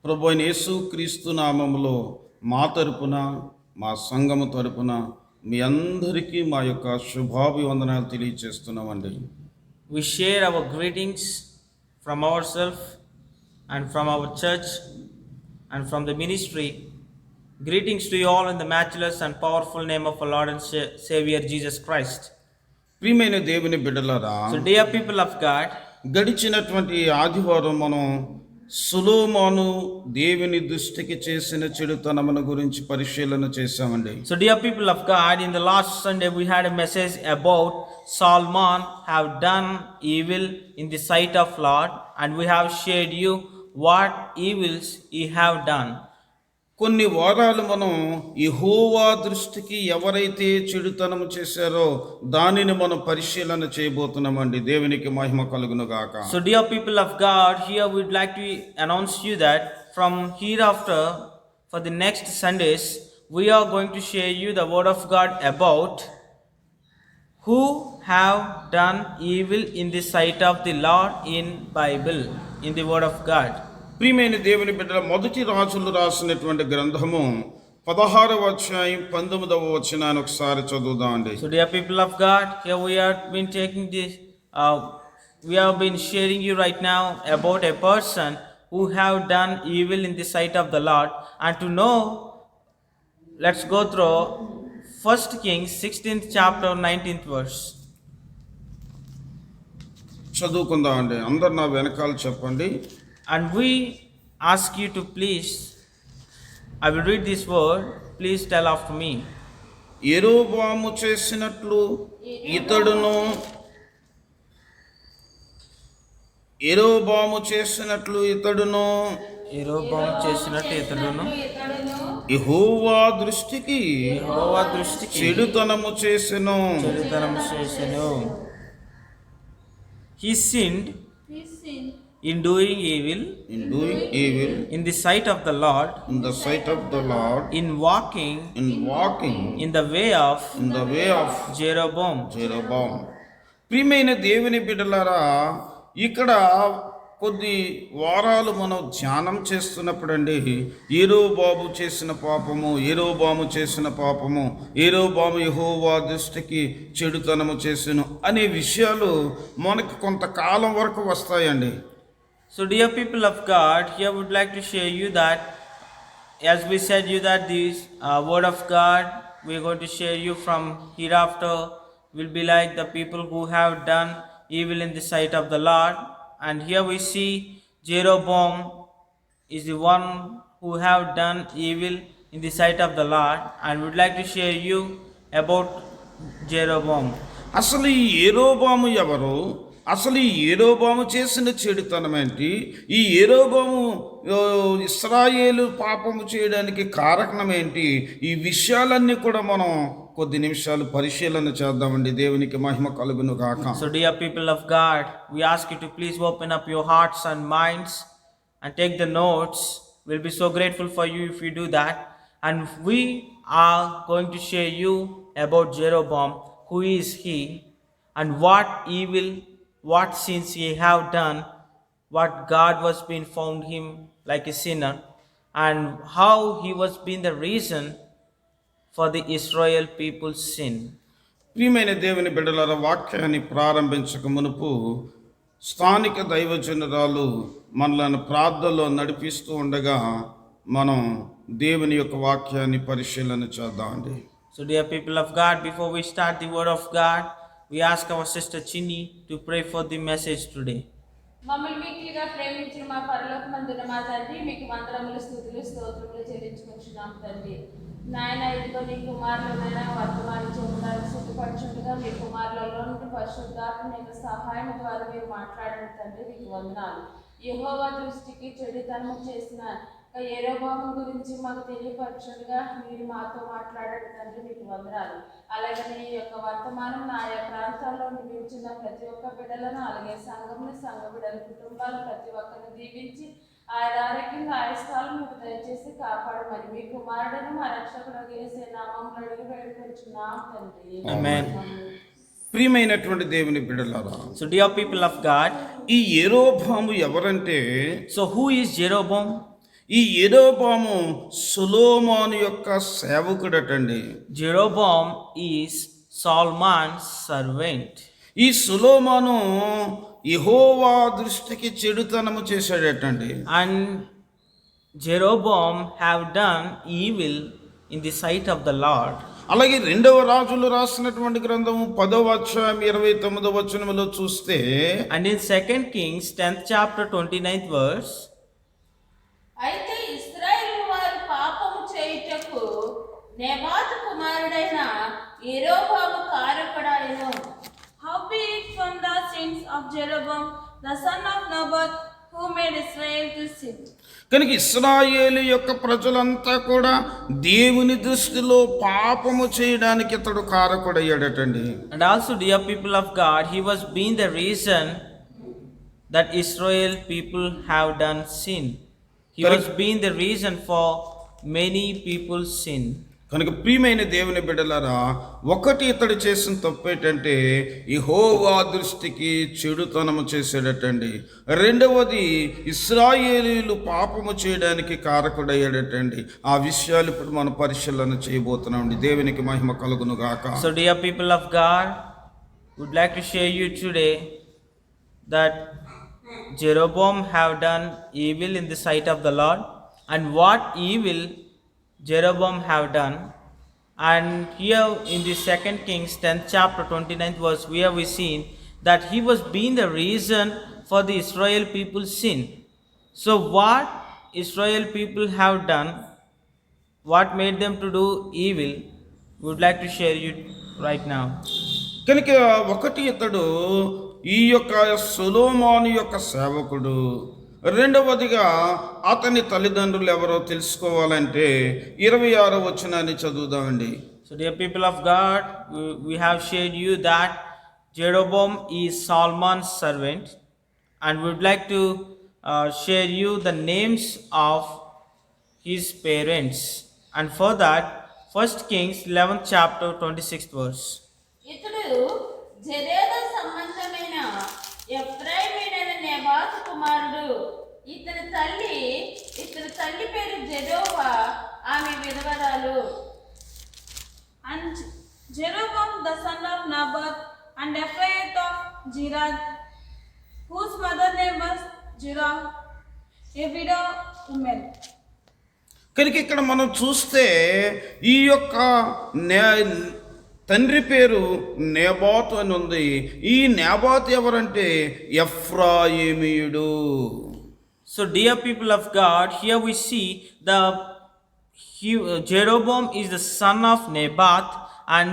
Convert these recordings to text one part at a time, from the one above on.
ప్రభు అయిన యేసుక్రీస్తు నామములో మా తరపున మా సంఘము తరపున మీ అందరికీ మా యొక్క శుభాభివందనాలు తెలియజేస్తున్నామండి. We share our greetings from ourselves and from our church and from the ministry. Greetings to you all in the matchless and powerful name of our Lord and Savior Jesus Christ. ప్రియమైన దేవుని బిడ్డలారా, So dear people of God, గడిచినటువంటి ఆదివారం మనం సొలొమోను దేవుని దృష్టికి చేసిన చెడుతనమును గురించి పరిశీలన చేశామండి. So dear people of God, in the last Sunday we had a message about Solomon have done evil in the sight of Lord, and we have shared you what evils he have done. కొన్ని వారాలు మనం యెహోవా దృష్టికి ఎవరైతే చెడుతనము చేశారో దానిని మనం పరిశీలన చేయబోతున్నామండి. దేవునికి మహిమ కలుగును గాక. So dear people of God, here we'd like to announce you that from hereafter for the next Sundays we are going to share you the word of God about who have done evil in the sight of the Lord in Bible, in the word of God. ప్రియమైన దేవుని బిడ్డల, మొదటి రాజులు రాసినటువంటి గ్రంథము 16వ అధ్యాయం 19వ వచనాన్ని ఒకసారి చదువుదామండి. So dear people of God, here we have been taking this we have been sharing you right now about a person who have done evil in the sight of the Lord. And to know, let's go through 1 Kings 16th chapter 19th verse. చదువుకుందామండి. అందరు నా వెనకాల చెప్పండి. And we ask you to please, I will read this word, please tell after me. యెరొబోము చేసినట్లు ఇతడును యెరొబోము చేసినట్లు ఇతడును యెరొబోము చేసినట్లు ఇతడును యెహోవా దృష్టికి చెడుతనము చేసెను. He sinned in doing evil in the sight of the Lord, in walking in the way of Jeroboam. ప్రియమైన దేవుని బిడ్డలారా, ఇక్కడ కొద్ది వారాలు మనం ధ్యానం చేస్తున్నప్పుడండి యెరొబాము చేసిన పాపము యెరొబాము యెహోవా దృష్టికి చెడుతనము చేసెను అనే విషయాలు మనకు కొంతకాలం వరకు వస్తాయండి. So dear people of God, here would like to share you that as we said you that this word of God we are going to share you from hereafter will be like the people who have done evil in the sight of the Lord. And here we see Jeroboam is the one who have done evil in the sight of the Lord, and would like to share you about Jeroboam. అసలు ఈ యెరొబాము ఎవరు? అసలు ఈ యెరొబాము చేసిన చెడుతనం ఏంటి? ఈ యెరొబాము ఇశ్రాయేలు పాపము చేయడానికి కారణం ఏంటి? ఈ విషయాలన్నీ కూడా మనం కొద్ది నిమిషాలు పరిశీలన చేద్దామండి. దేవునికి మహిమ కలుగును గాక. So dear people of God, we ask you to please open up your hearts and minds and take the notes. We'll be so grateful for you if you do that. And we are going to share you about Jeroboam, who is he, and what evil, what sins he have done, what God was being found him like a sinner, and how he was being the reason for the Israel people's sin. ప్రియమైన దేవుని బిడ్డలారా, వాక్యాన్ని ప్రారంభించక మునుపు స్థానిక దైవజనురాలు మనలను ప్రార్థనలో నడిపిస్తూ ఉండగా మనం దేవుని యొక్క వాక్యాన్ని పరిశీలన చేద్దామండి. So dear people of God, before we start the word of God, we ask our sister Chinni to pray for the message today. మమ్మల్ని మిక్కిలిగా ప్రేమించిన మా పరలోకమందున మా తండ్రి, మీకు వందనములు స్తుతులు స్తోత్రములు చెల్లించుకొచ్చున్నాం తండ్రి. నాయన, ఇదిగో నీ కుమారులైనా వర్తమానం చెబుతారు సిద్ధపరచుండగా మీ కుమారులలో నుండి పరిశుద్ధాత్మ యొక్క సహాయం ద్వారా మీరు మాట్లాడిన తండ్రి, మీకు వందనాలు. యెహోవా దృష్టికి చెడుతనము చేసిన యెరొబాము గురించి మాకు తెలియపరచుండగా మీరు మాతో మాట్లాడారు తండ్రి, మీకు వందనాలు. అలాగే ఈ యొక్క వర్తమానం ఆయా ప్రాంతాల్లో నివసించిన ప్రతి ఒక్క బిడ్డలను, అలాగే సంఘ బిడ్డల కుటుంబాలు ప్రతి ఒక్కరిని దీవించి ఆయన ఆరోగ్యంగా ఆయస్థాలను మీకు దయచేసి కాపాడమని మీ కుమారుడను మా రక్షకుడు యేసు నామములో అడిగి వేడుకొంచున్నాం తండ్రి. Amen. ప్రియమైనటువంటి దేవుని బిడ్డలారా, So dear people of God, ఈ యెరొబాము ఎవరంటే, so who is Jeroboam? ఈ యెరోబాము సొలొమోను యొక్క సేవకుడటండి. Jeroboam is Solomon's servant. ఈ సొలొమోను యెహోవా దృష్టికి చెడుతనము చేశాడటండి. And Jeroboam have done evil in the sight of the Lord. అలాగే రెండవ రాజులు రాసినటువంటి గ్రంథము 10వ అధ్యాయం 29వ వచనములో చూస్తే, And in 2 Kings 10th chapter 29th verse, అయితే ఇశ్రాయేలు వారు పాపము చేయుటకు నెబాతు కుమారుడైన యెరోబాము కారకుడాయెను. Howbeit from the sins of Jeroboam the son of Nebat, who made Israel to sin. కనుక ఇశ్రాయేలు యొక్క ప్రజలంతా కూడా దేవుని దృష్టిలో పాపము చేయడానికి ఇతడు కారకుడయ్యాడటండి. and also, dear people of God, he was being the reason that Israel people have done sin. He was being the reason for many people's sin. కనుక ప్రియమైన దేవుని బిడ్డలారా, ఒకటి ఇతడు చేసిన తప్పు ఏంటంటే యెహోవా దృష్టికి చెడుతనము చేశాడటండి. రెండవది ఇశ్రాయేలీయులు పాపము చేయడానికి కారకుడయ్యాడటండి. ఆ విషయాలు ఇప్పుడు మనం పరిశీలన చేయబోతున్నామండి. దేవునికి మహిమ కలుగును గాక. So, dear people of God, would like to share you today that Jeroboam have done evil in the sight of the Lord, and what evil Jeroboam have done. And here in the 2 Kings 10th chapter 29th verse, we have seen that he was being the reason for the Israel people's sin. So what Israel people have done, what made them to do evil, we would like to share you right now. కనుక ఒకటి ఇతడు ఈ యొక్క సొలొమోను యొక్క సేవకుడు. రెండవదిగా అతని తల్లిదండ్రులు ఎవరో తెలుసుకోవాలంటే 26వ వచనాన్ని చదువుదామండి. So dear people of God, we have shared you that Jeroboam is Solomon's servant, and we would like to share you the names of his parents. And for that, 1 Kings 11th chapter 26th verse. ఇతడు జెరేద సంబంధమైన ఎఫ్రాయిమీడైన నెబాతు కుమారుడు. ఇతని తల్లి పేరు జెరోవా, ఆమె విధవరాలు. And Jeroboam the son of Nebat, and Ephraim of Gilead, whose mother name was Jeroboam, a widow woman. కనుక ఇక్కడ మనం చూస్తే ఈ యొక్క తండ్రి పేరు నెబాతు అని ఉంది. ఈ నెబాతు ఎవరంటే ఎఫ్రాయిమీయుడు. So dear people of God, here we see Jeroboam is the son of Nebat, and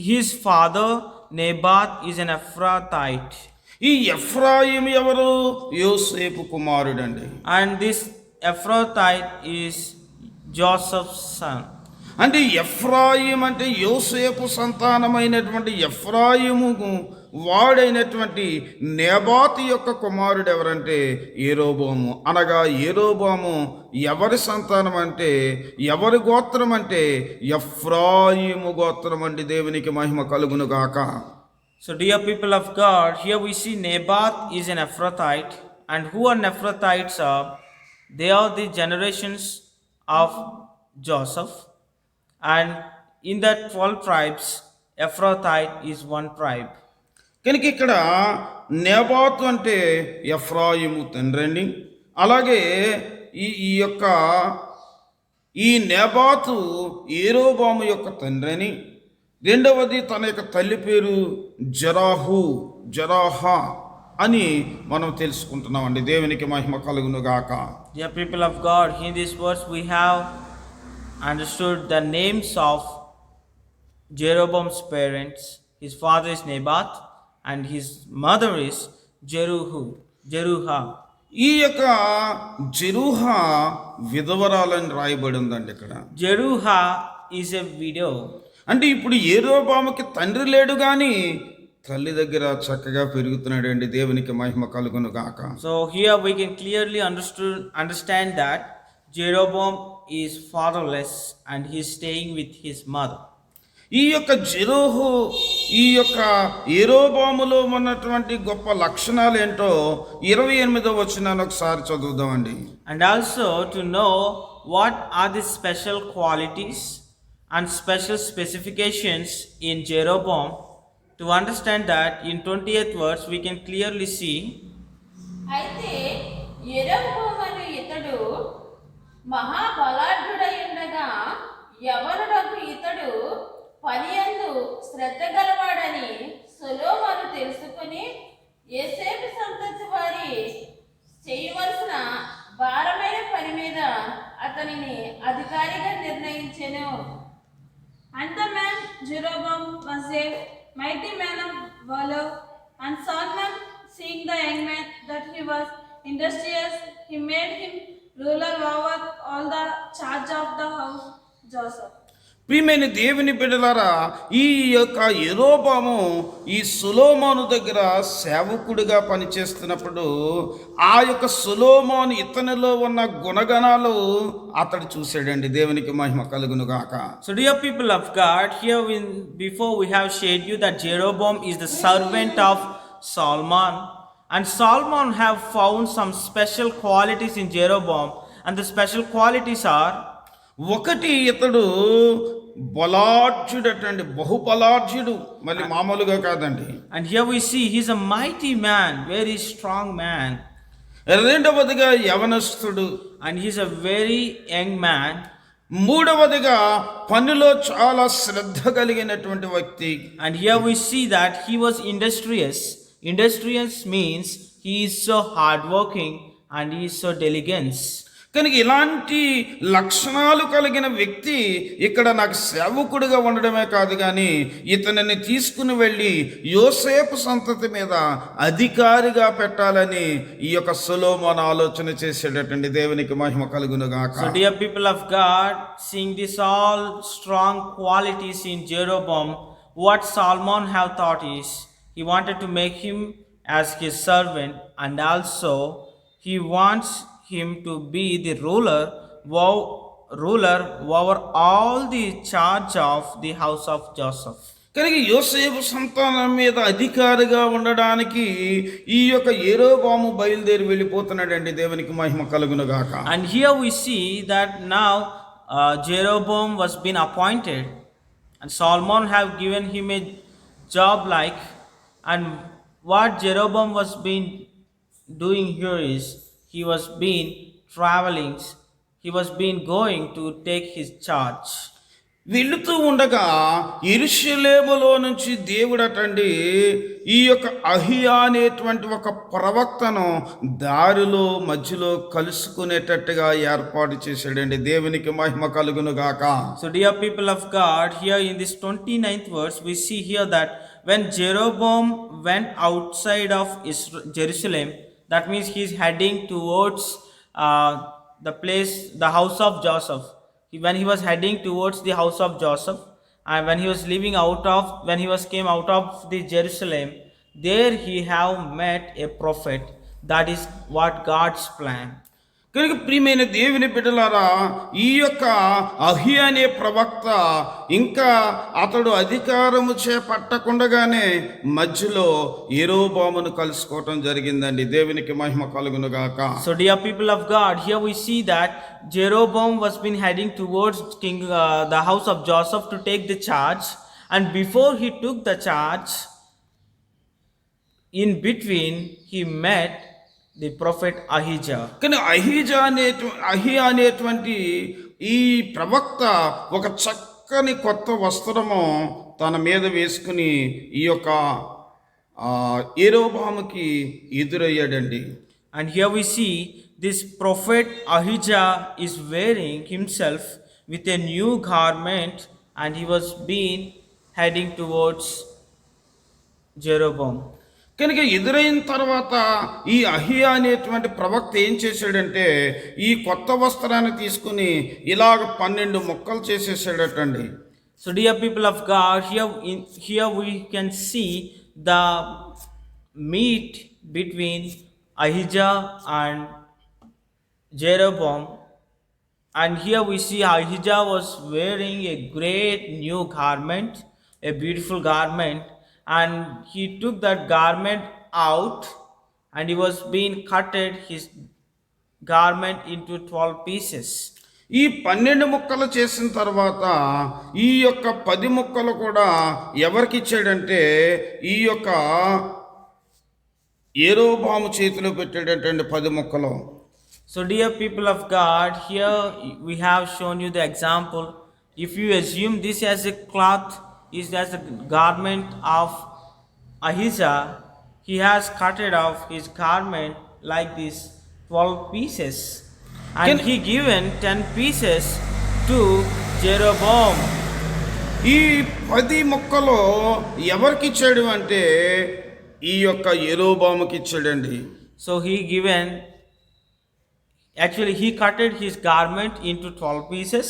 his father Nebat is an Ephrathite. ఈ ఎఫ్రాయిము ఎవరు? యోసేపు కుమారుడండి. And this Ephrathite is Joseph's son. అంటే ఎఫ్రాయిం అంటే యోసేపు సంతానమైనటువంటి ఎఫ్రాయిము వాడైనటువంటి నెబాతు యొక్క కుమారుడు ఎవరంటే యెరోబాము. అనగా యెరోబాము ఎవరి సంతానం అంటే, ఎవరి గోత్రం అంటే ఎఫ్రాయిము గోత్రం అండి. దేవునికి మహిమ కలుగును గాక. So dear people of God, here we see Nebat is an Ephrathite, and who are Ephrathites are? They are the generations of Joseph, and in that 12 tribes, Ephrathite is one tribe. కనుక ఇక్కడ నెబాతు అంటే ఎఫ్రాయిము తండ్రి అండి. అలాగే ఈ నెబాతు యెరోబాము యొక్క తండ్రి అని. రెండవది తన యొక్క తల్లి పేరు జరాహా అని మనం తెలుసుకుంటున్నామండి. దేవునికి మహిమ కలుగును గాక. Dear people of God, in this verse we have understood the names of Jeroboam's parents. His father is Nebat, and his mother is Jeruha. ఈ యొక్క జెరుహా విధవరాలని రాయబడి ఉందండి ఇక్కడ. Jeruha is a widow. అంటే ఇప్పుడు యెరోబాముకి తండ్రి లేడు కానీ తల్లి దగ్గర చక్కగా పెరుగుతున్నాడు అండి. దేవునికి మహిమ కలుగును గాక. So here we can clearly understand that Jeroboam is fatherless and he is staying with his mother. ఈ యొక్క జెరోహు ఈ యొక్క యెరోబాములో ఉన్నటువంటి గొప్ప లక్షణాలు ఏంటో 28వ వచనాన్ని ఒకసారి చదువుదామండి. And also to know what are the special qualities and special specifications in Jeroboam, to understand that in 20th verse we can clearly see, అయితే యెరొబోము ఇతడు మహాబలాఢ్యుడై ఉండగా యవనుడకు ఇతడు పనియందు శ్రద్ధ గలవాడని సొలొమోను తెలుసుకుని యోసేపు సంతతి వారి చేయవలసిన భారమైన పని మీద అతనిని అధికారిగా నిర్ణయించెను. And the man Jeroboam was a mighty man of valor, and Solomon, seeing the young man that he was industrious, he made him ruler over all the charge of the house Joseph. ప్రియమైన దేవుని బిడ్డలారా, ఈ యొక్క యెరోబాము ఈ సొలొమోను దగ్గర సేవకుడిగా పనిచేస్తున్నప్పుడు ఆ యొక్క సొలొమోను ఇతనిలో ఉన్న గుణగణాలు అతడు చూశాడండి. దేవునికి మహిమ కలుగును గాక. so dear people of God, here before we have shared you that Jeroboam is the servant of Solomon, and Solomon have found some special qualities in Jeroboam, and the special qualities are, ఒకటి, ఇతడు బలాఢ్యుడటండి, బహుబలాఢ్యుడు, మళ్ళీ మామూలుగా కాదండి. and here we see he's a mighty man, very strong man, రెండవదిగా యవనస్తుడు, and he's a very young man, మూడవదిగా పనిలో చాలా శ్రద్ధ కలిగినటువంటి వ్యక్తి. and here we see that he was industrious. Industrious means he is so hardworking and he is so diligent. కనుక ఇలాంటి లక్షణాలు కలిగిన వ్యక్తి ఇక్కడ నాకు సేవకుడిగా ఉండడమే కాదు కానీ ఇతనిని తీసుకుని వెళ్ళి యోసేపు సంతతి మీద అధికారిగా పెట్టాలని ఈ యొక్క సొలొమోను ఆలోచన చేసేటటువంటి. దేవునికి మహిమ కలుగును గాక. So dear people of God, seeing this all strong qualities in Jeroboam, what Solomon have thought is he wanted to make him as his servant, and also he wants him to be the ruler over all the charge of the house of Joseph. కనుక యోసేపు సంతానం మీద అధికారిగా ఉండడానికి ఈ యొక్క యెరోబాము బయలుదేరి వెళ్ళిపోతున్నాడండి. దేవునికి మహిమ కలుగును గాక. And here we see that now Jeroboam was been appointed, and Solomon have given him a job like, and what Jeroboam was been doing here is he was been traveling, he was been going to take his charge. వెళుతూ ఉండగా యెరూషలేములో నుంచి దేవుడటండి ఈ యొక్క అహియా అనేటువంటి ఒక ప్రవక్తను దారిలో మధ్యలో కలుసుకునేటట్టుగా ఏర్పాటు చేశాడండి. దేవునికి మహిమ కలుగును గాక. So dear people of God, here in this 29th verse we see here that when Jeroboam went outside of Jerusalem, that means he is heading towards the place, the house of Joseph. When he was heading towards the house of Joseph, and when he was came out of the Jerusalem, there he have met a prophet. That is what God's plan. కనుక ప్రియమైన దేవుని బిడ్డలారా, ఈ యొక్క అహియా అనే ప్రవక్త ఇంకా అతడు అధికారము చేపట్టకుండగానే మధ్యలో యెరోబామును కలుసుకోవటం జరిగిందండి. దేవునికి మహిమ కలుగును గాక. So dear people of God, here we see that Jeroboam was been heading towards the house of Joseph to take the charge, and before he took the charge, in between he met the prophet Ahijah. కానీ అహియా అనేటువంటి ఈ ప్రవక్త ఒక చక్కని కొత్త వస్త్రము తన మీద వేసుకుని ఈ యొక్క యెరోబాముకి ఎదురయ్యాడండి. And here we see this prophet Ahijah is wearing himself with a new garment, and he was been heading towards Jeroboam. కనుక ఎదురైన తర్వాత ఈ అహియా అనేటువంటి ప్రవక్త ఏం చేశాడంటే ఈ కొత్త వస్త్రాన్ని తీసుకుని ఇలాగ 12 ముక్కలు చేసేసాడటండి. So dear people of God, here we can see the meet between Ahijah and Jeroboam, And here we see Ahijah was wearing a great new garment, a beautiful garment, and he took that garment out and he was being cutted his garment into 12 pieces. ఈ 12 ముక్కలు చేసిన తర్వాత ఈ యొక్క 10 ముక్కలు కూడా ఎవరికి ఇచ్చాడంటే ఈ యొక్క యెరోబాము చేతిలో పెట్టాడంటే 10 ముక్కలు. So, dear people of God, here we have shown you the example. If you assume this as a cloth, is as a garment of Ahijah, he has cut it off his garment like this 12 pieces, and he given 10 pieces to Jeroboam. ఈ 10 ముక్కలు ఎవరికి ఇచ్చాడు అంటే ఈ యొక్క యెరోబాముకి ఇచ్చాడండి. So he given, actually he cutted his garment into 12 pieces,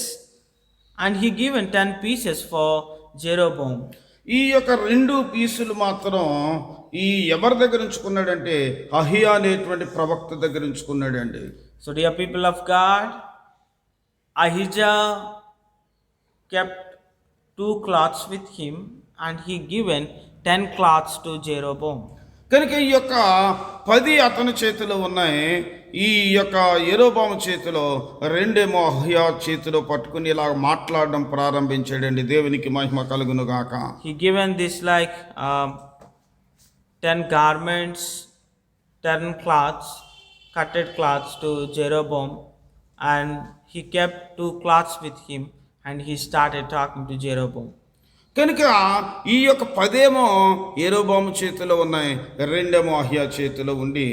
and he given 10 pieces for Jeroboam. ఈ యొక్క 2 పీసులు మాత్రం ఈ ఎవరి దగ్గర ఉంచుకున్నాడంటే అహియా అనేటువంటి ప్రవక్త దగ్గర ఉంచుకున్నాడండి. So, dear people of God, Ahijah kept 2 cloths with him, and he given 10 cloths to Jeroboam. కనుక ఈ యొక్క 10 అతని చేతిలో ఉన్నాయి. ఈ యొక్క యెరోబాము చేతిలో 2 ఏమో అహియా చేతిలో పట్టుకుని ఇలా మాట్లాడడం ప్రారంభించాడండి. దేవునికి మహిమ కలుగును గాక. He given this like 10 garments, 10 cloths, cutted cloths to Jeroboam, and he kept 2 cloths with him, and he started talking to Jeroboam. కనుక ఈ యొక్క 10 ఏమో యెరోబాము చేతిలో ఉన్నాయి, 2 ఏమో అహియా చేతిలో ఉండి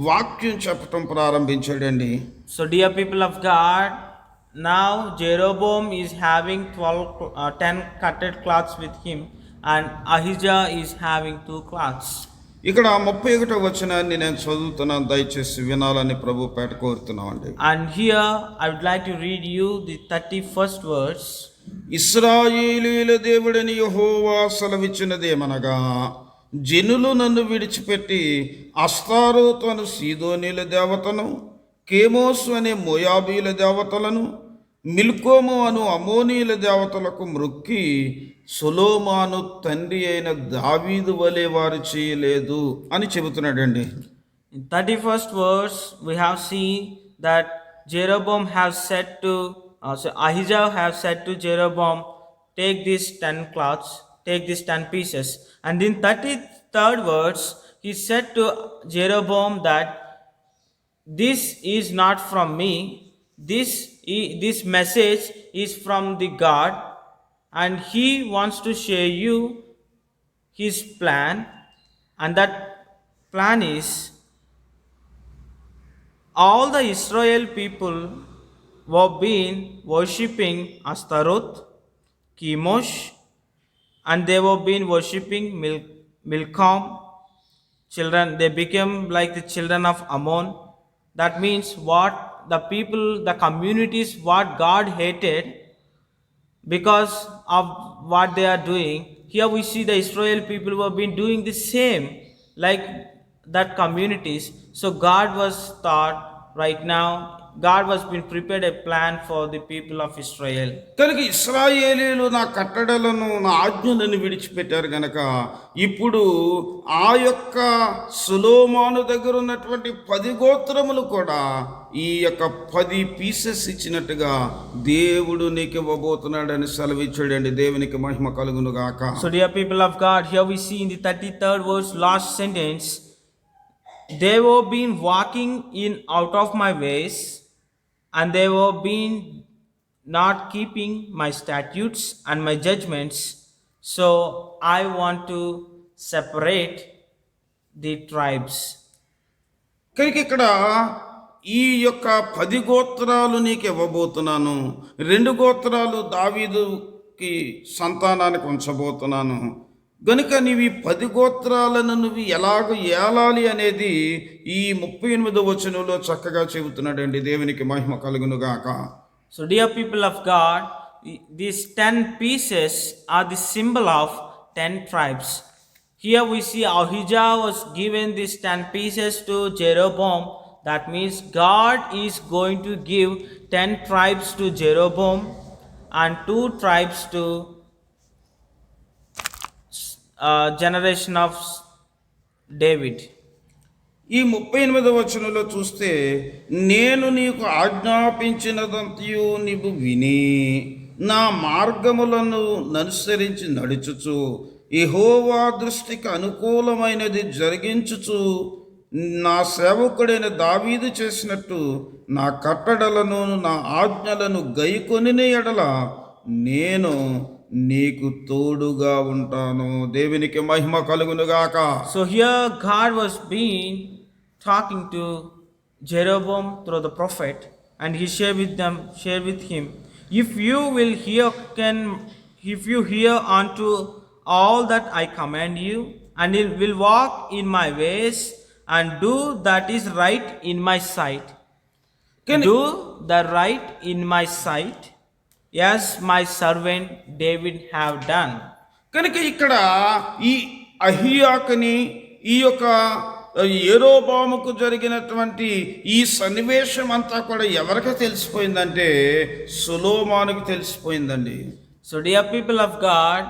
వాక్యం చెప్పటం ప్రారంభించాడండి. So, dear people of God, now Jeroboam is having 10 cutted cloths with him, and Ahijah is having 2 cloths. ఇక్కడ 31వ వచనాన్ని నేను చదువుతున్నాను, దయచేసి వినాలని ప్రభు పేట కోరుతున్నామండి. And here I would like to read you the 31st verse. ఇశ్రాయేలీల దేవుడని యెహోవా సెలవిచ్చినదేమనగా, జనులు నన్ను విడిచిపెట్టి అస్తారోతు అను సీదోనీల దేవతను, కేమోసు అనే మోయాబీల దేవతలను, మిల్కోము అను అమోనీల దేవతలకు మ్రొక్కి సొలొమోను తండ్రి అయిన దావీదు వలె వారు చేయలేదు అని చెబుతున్నాడండి. In 31st verse, we have seen that Jeroboam have said to, Ahijah have said to Jeroboam, take these 10 cloths, take these 10 pieces. And in 33rd verse, he said to Jeroboam that this is not from me, this message is from the God, and he wants to share you his plan, and that plan is all the Israel people were been worshipping Astaroth, Chemosh, and they were been worshipping Milcom. Children, they became like the children of Ammon. That means what the people, the communities, what God hated because of what they are doing. Here we see the Israel people who have been doing the same like that communities. So God was thought right now, God was been prepared a plan for the people of Israel. కనుక ఇశ్రాయేలీలు నా కట్టడలను నా ఆజ్ఞలను విడిచిపెట్టారు గనక ఇప్పుడు ఆ యొక్క సొలొమోను దగ్గర ఉన్నటువంటి 10 గోత్రములు కూడా ఈ యొక్క 10 పీసెస్ ఇచ్చినట్టుగా దేవుడు నీకు ఇవ్వబోతున్నాడని సెలవిచ్చాడండి. దేవునికి మహిమ కలుగును గాక. So, dear people of God, here we see in the 33rd verse, last sentence, they were been walking in out of my ways, and they were been not keeping my statutes and my judgments. So I want to separate the tribes. కనుక ఇక్కడ ఈ యొక్క 10 గోత్రాలు నీకు ఇవ్వబోతున్నాను, 2 గోత్రాలు దావీదుకి సంతానానికి ఉంచబోతున్నాను. గనుక నీవి 10 గోత్రాలను నువ్వు ఎలాగ ఏలాలి అనేది ఈ 38వ వచనంలో చక్కగా చెబుతున్నాడండి. దేవునికి మహిమ కలుగును గాక. So, dear people of God, these 10 pieces are the symbol of 10 tribes. Here we see Ahijah was given these 10 pieces to Jeroboam. That means God is going to give 10 tribes to Jeroboam and 2 tribes to generation of David. ఈ 38వ వచనంలో చూస్తే, నేను నీకు ఆజ్ఞాపించినదంతయు నీవు విని నా మార్గములను అనుసరించి నడుచుచు యెహోవా దృష్టికి అనుకూలమైనది జరిగించుచు నా సేవకుడైన దావీదు చేసినట్టు నా కట్టడలను నా ఆజ్ఞలను గైకొనిన ఎడల నేను నీకు తోడుగా ఉంటాను. దేవునికి మహిమ కలుగునుగాక. So here God was being talking to Jeroboam through the prophet, and he shared with him, if you hear unto all that I command you, and you will walk in my ways and do that is right in my sight. Do the right in my sight, yes, my servant David have done. కనుక ఇక్కడ ఈ అహియాకని ఈ యొక్క యెరోబాముకు జరిగినటువంటి ఈ సన్నివేశం అంతా కూడా ఎవరికి తెలిసిపోయిందంటే సొలొమోనుకు తెలిసిపోయిందండి. So dear people of God,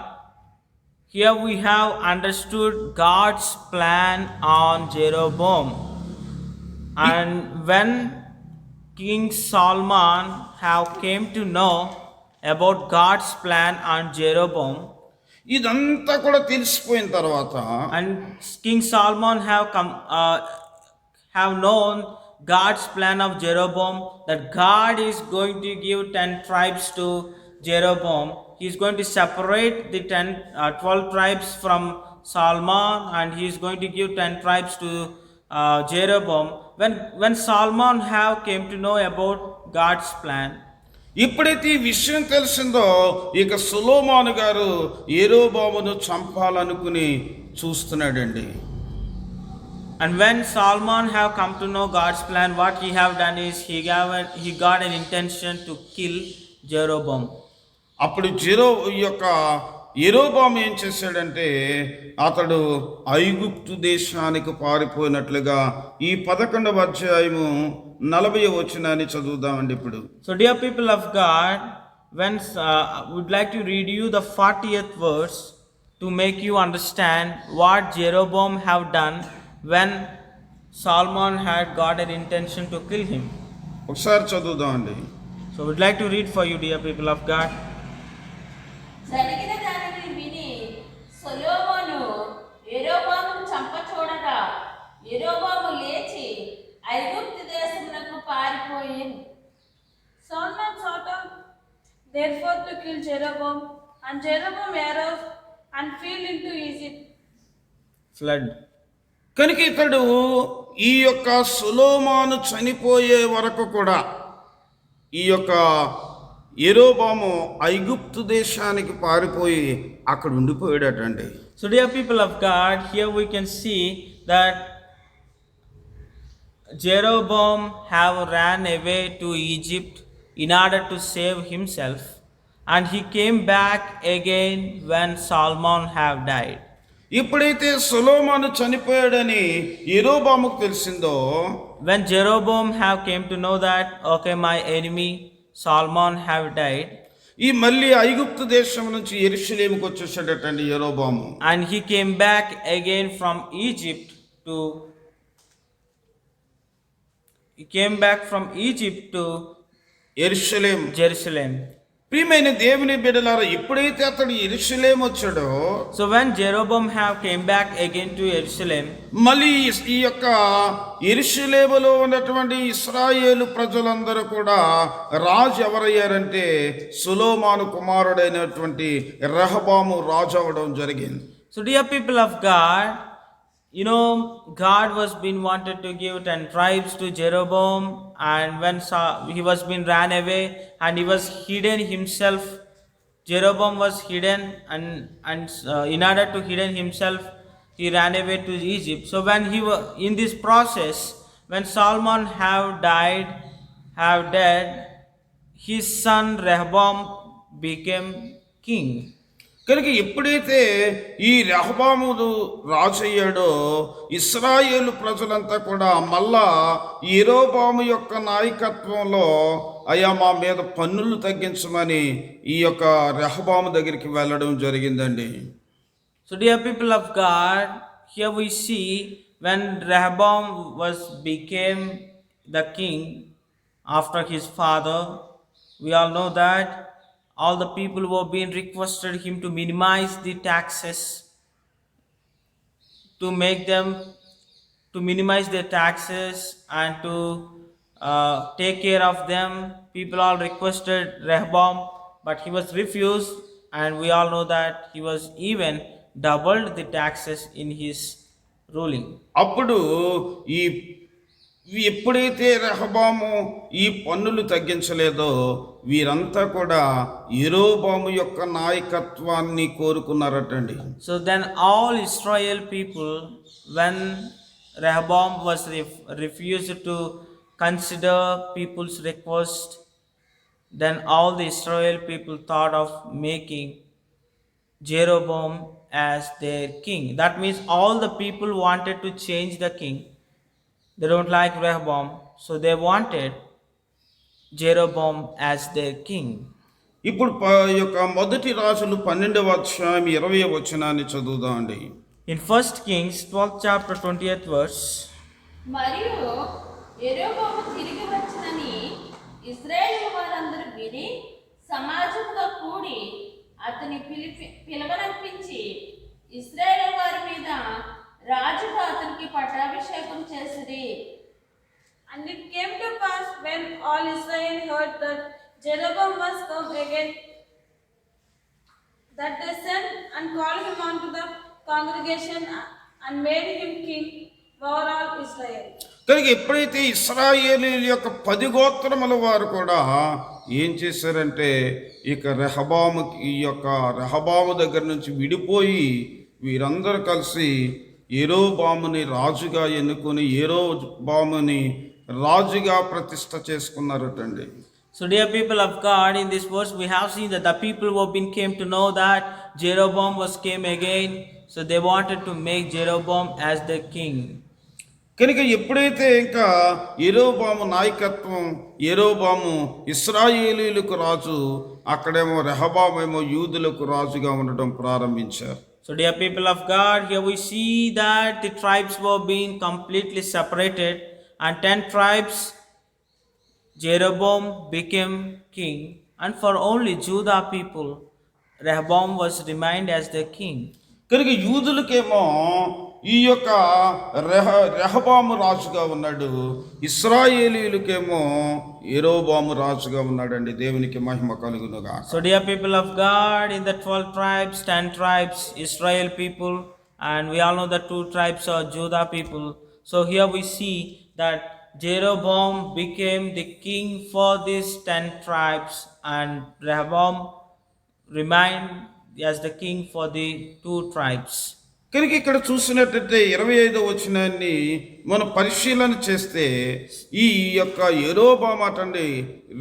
here we have understood God's plan on Jeroboam. And when King Solomon have came to know about God's plan on Jeroboam, ఇదంతా కూడా తెలిసిపోయిన తర్వాత and King Solomon have known God's plan of Jeroboam, that God is going to give 10 tribes to Jeroboam. He is going to separate the 12 tribes from Solomon, and he is going to give 10 tribes to Jeroboam. When Solomon have came to know about God's plan, ఎప్పుడైతే ఈ విషయం తెలిసిందో ఇక సొలొమోను గారు యెరోబామును చంపాలనుకుని చూస్తున్నాడండి. and when Solomon have come to know God's plan, what he have done is he got an intention to kill Jeroboam. అప్పుడు యెరోబాము ఏం చేశాడంటే అతడు ఐగుప్తు దేశానికి పారిపోయినట్లుగా ఈ 11వ అధ్యాయము 40వ వచనాన్ని చదువుదామండి ఇప్పుడు. So dear people of God, when would like to read you the 40th verse to make you understand what Jeroboam have done when Solomon had got an intention to kill him. ఒకసారి చదువుదామండి. So would like to read for you, dear people of God. జరిగిన దానిని విని సొలొమోను యెరోబామును చంపచూడగా యెరోబాము లేచి ఐగుప్తు దేశమునకు పారిపోయెను. Solomon sought out therefore to kill Jeroboam, and Jeroboam arose and fled into Egypt. Flood. కనుక ఇతడు ఈ యొక్క సొలొమోను చనిపోయే వరకు కూడా ఈ యొక్క యెరోబాము ఐగుప్తు దేశానికి పారిపోయి అక్కడ ఉండిపోయాడటండి. So dear people of God, here we can see that Jeroboam have ran away to Egypt in order to save himself, and he came back again when Solomon have died. ఎప్పుడైతే సొలొమోను చనిపోయాడని యెరోబాముకు తెలిసిందో, when Jeroboam have came to know that, okay, my enemy Solomon have died, ఈ మళ్ళీ ఐగుప్తు దేశం నుంచి యెరూషలేముకు వచ్చేసాడటండి యెరోబాము. and he came back again from Egypt to Jerusalem. ప్రియమైన దేవుని బిడ్డలారా, ఎప్పుడైతే అతడు యెరూషలేము వచ్చాడో, So when Jeroboam have came back again to Jerusalem, మళ్ళీ ఈ యొక్క యెరూషలేములో ఉన్నటువంటి ఇశ్రాయేలు ప్రజలందరూ కూడా రాజు ఎవరయ్యారంటే సొలొమోను కుమారుడైనటువంటి రెహబాము రాజు అవ్వడం జరిగింది. so dear people of God, God was been wanted to give 10 tribes to Jeroboam, and when he was been ran away and he was hidden himself, Jeroboam was hidden, and in order to hidden himself, he ran away to Egypt. So when he was in this process, when Solomon have died, his son Rehoboam became king. కనుక ఎప్పుడైతే ఈ రెహబాము రాజు అయ్యాడో ఇశ్రాయేలు ప్రజలంతా కూడా మళ్ళా యెరోబాము యొక్క నాయకత్వంలో అయ్యా మా మీద పన్నులు తగ్గించమని ఈ యొక్క రెహబాము దగ్గరికి వెళ్ళడం జరిగిందండి. So, dear people of God, here we see when Rehoboam became the king after his father, we all know that all the people were being requested him to minimize the taxes, to make them to minimize their taxes and to take care of them. People all requested Rehoboam, but he was refused, and we all know that he was even doubled the taxes in his ruling. అప్పుడు ఈ ఎప్పుడైతే రెహబాము ఈ పన్నులు తగ్గించలేదో వీరంతా కూడా యెరోబాము యొక్క నాయకత్వాన్ని కోరుకున్నారటండి. So then all Israel people, when Rehoboam was refused to consider people's request, then all the Israel people thought of making Jeroboam as their king. That means all the people wanted to change the king. They don't like Rehoboam, so they wanted Jeroboam as their king. ఇప్పుడు యొక్క మొదటి రాజులు 12వ అధ్యాయం 20వ వచనాన్ని చదువుదాం అండి. In 1 Kings 12th chapter 20th verse, మరియు యెరోబాము తిరిగి వచ్చినని ఇశ్రాయేలు వారందరూ విని సమాజంలో కూడి అతని పిలవనంపించి ఇశ్రాయేలు వారి మీద రాజుగా అతనికి పట్టాభిషేకం చేసిరి. And it came to pass when all Israel heard that Jeroboam was come again, that they sent and called him unto the congregation and made him king over all Israel. కనుక ఎప్పుడైతే ఇశ్రాయేలీయుల యొక్క 10 గోత్రముల వారు కూడా ఏం చేశారంటే ఇక రెహబాము దగ్గర నుంచి విడిపోయి వీరందరూ కలిసి యెరోబాముని రాజుగా ఎన్నుకొని యెరోబాముని రాజుగా ప్రతిష్ఠ చేసుకున్నారటండి. so dear people of God, in this verse we have seen that the people who came to know that Jeroboam came again, so they wanted to make Jeroboam as the king. కనుక ఎప్పుడైతే ఇంకా యెరోబాము ఇశ్రాయేలీయులకు రాజు, అక్కడేమో రెహబాము ఏమో యూదులకు రాజుగా ఉండడం ప్రారంభించారు. So dear people of God, here we see that the tribes were being completely separated, and 10 tribes Jeroboam became king, and for only Judah people Rehoboam remained as the king. కనుక యూదులకేమో ఈ యొక్క రెహబాము రాజుగా ఉన్నాడు, ఇశ్రాయేలీయులకేమో యెరోబాము రాజుగా ఉన్నాడండి. దేవునికి మహిమ కలుగునుగా. So dear people of God, in the 12 tribes, 10 tribes Israel people, and we all know the 2 tribes are Judah people. So here we see that Jeroboam became the king for these 10 tribes, and Rehoboam remained as the king for the 2 tribes. కనుక ఇక్కడ చూసినట్టయితే 25వ వచనాన్ని మనం పరిశీలన చేస్తే ఈ యొక్క యెరోబాము అటండి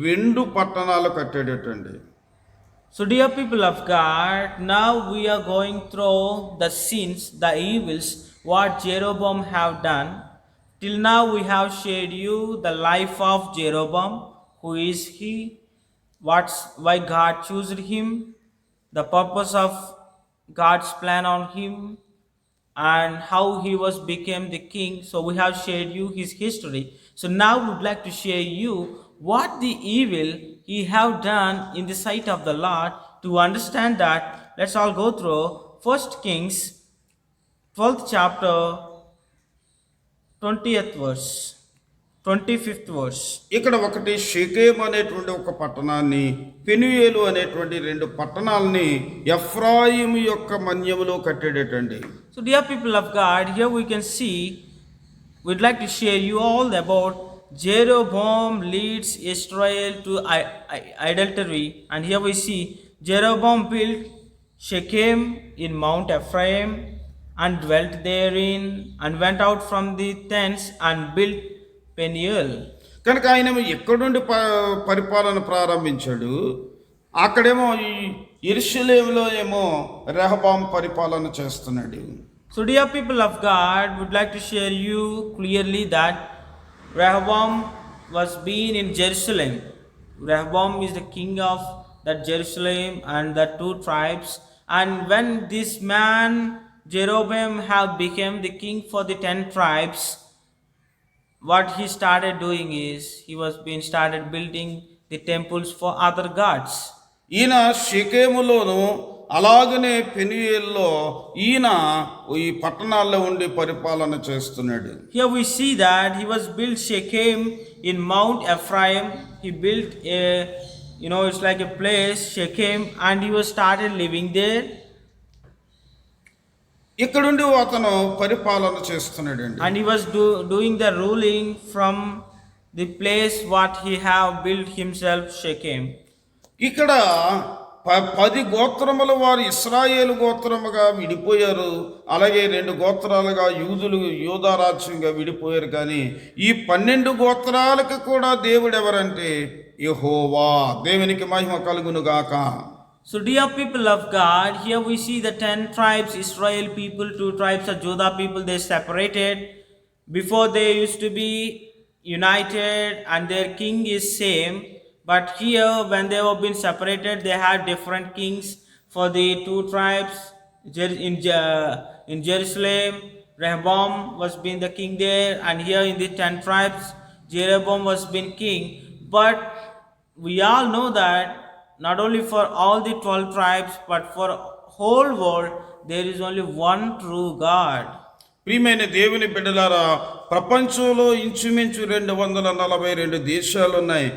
2 పట్టణాలు కట్టాడటండి. So dear people of God, now we are going through the sins, the evils, what Jeroboam have done. Till now we have shared you the life of Jeroboam, who is he, why God chose him, the purpose of God's plan on him, and how he became the king. So we have shared you his history. So now we would like to share you what the evil he have done in the sight of the Lord. To understand that, let's all go through 1 Kings 12th chapter 20th verse, 25th verse. ఇక్కడ ఒకటి షెకెము అనేటువంటి ఒక పట్టణాన్ని, పెనూయేలు అనేటువంటి 2 పట్టణాలని ఎఫ్రాయిము యొక్క మన్యములో కట్టాడటండి. So dear people of God, here we can see, we'd like to share you all about Jeroboam leads Israel to idolatry, and here we see Jeroboam built Shechem in Mount Ephraim and dwelt therein, and went out from the thence and built Peniel. కనుక ఆయన ఎక్కడి నుండి పరిపాలన ప్రారంభించాడు, అక్కడేమో ఈ యెరూషలేములో ఏమో రెహబాం పరిపాలన చేస్తున్నాడు. So, dear people of God, would like to share you clearly that Rehoboam was being in Jerusalem. Rehoboam is the king of that Jerusalem and the two tribes. And when this man Jeroboam have become the king for the 10 tribes, what he started doing is he was being started building the temples for other gods. ఈయన షెకెములోను అలాగనే పెనుయేల్లో ఈయన ఈ పట్టణాల్లో ఉండి పరిపాలన చేస్తున్నాడు. Here we see that he was built Shechem in Mount Ephraim. He built a, it's like a place, Shechem, and he was started living there. ఇక్కడుండి అతను పరిపాలన చేస్తున్నాడండి. And he was doing the ruling from the place what he have built himself, Shechem. ఇక్కడ 10 గోత్రముల వారు ఇశ్రాయేలు గోత్రముగా విడిపోయారు. అలాగే 2 గోత్రాలుగా యూదా రాజ్యంగా విడిపోయారు. కానీ ఈ 12 గోత్రాలకు కూడా దేవుడు ఎవరంటే యెహోవా. దేవునికి మహిమ కలుగును గాక. So, dear people of God, here we see the 10 tribes, Israel people, 2 tribes of Judah people, they separated. Before they used to be united and their king is same. But here, when they were being separated, they had different kings for the 2 tribes. In Jerusalem, Rehoboam was being the king there, and here in the 10 tribes, Jeroboam was being king. But we all know that not only for all the 12 tribes, but for whole world, there is only one true God. ప్రియమైన దేవుని బిడ్డలారా, ప్రపంచంలో ఇంచుమించు 242 దేశాలు ఉన్నాయి.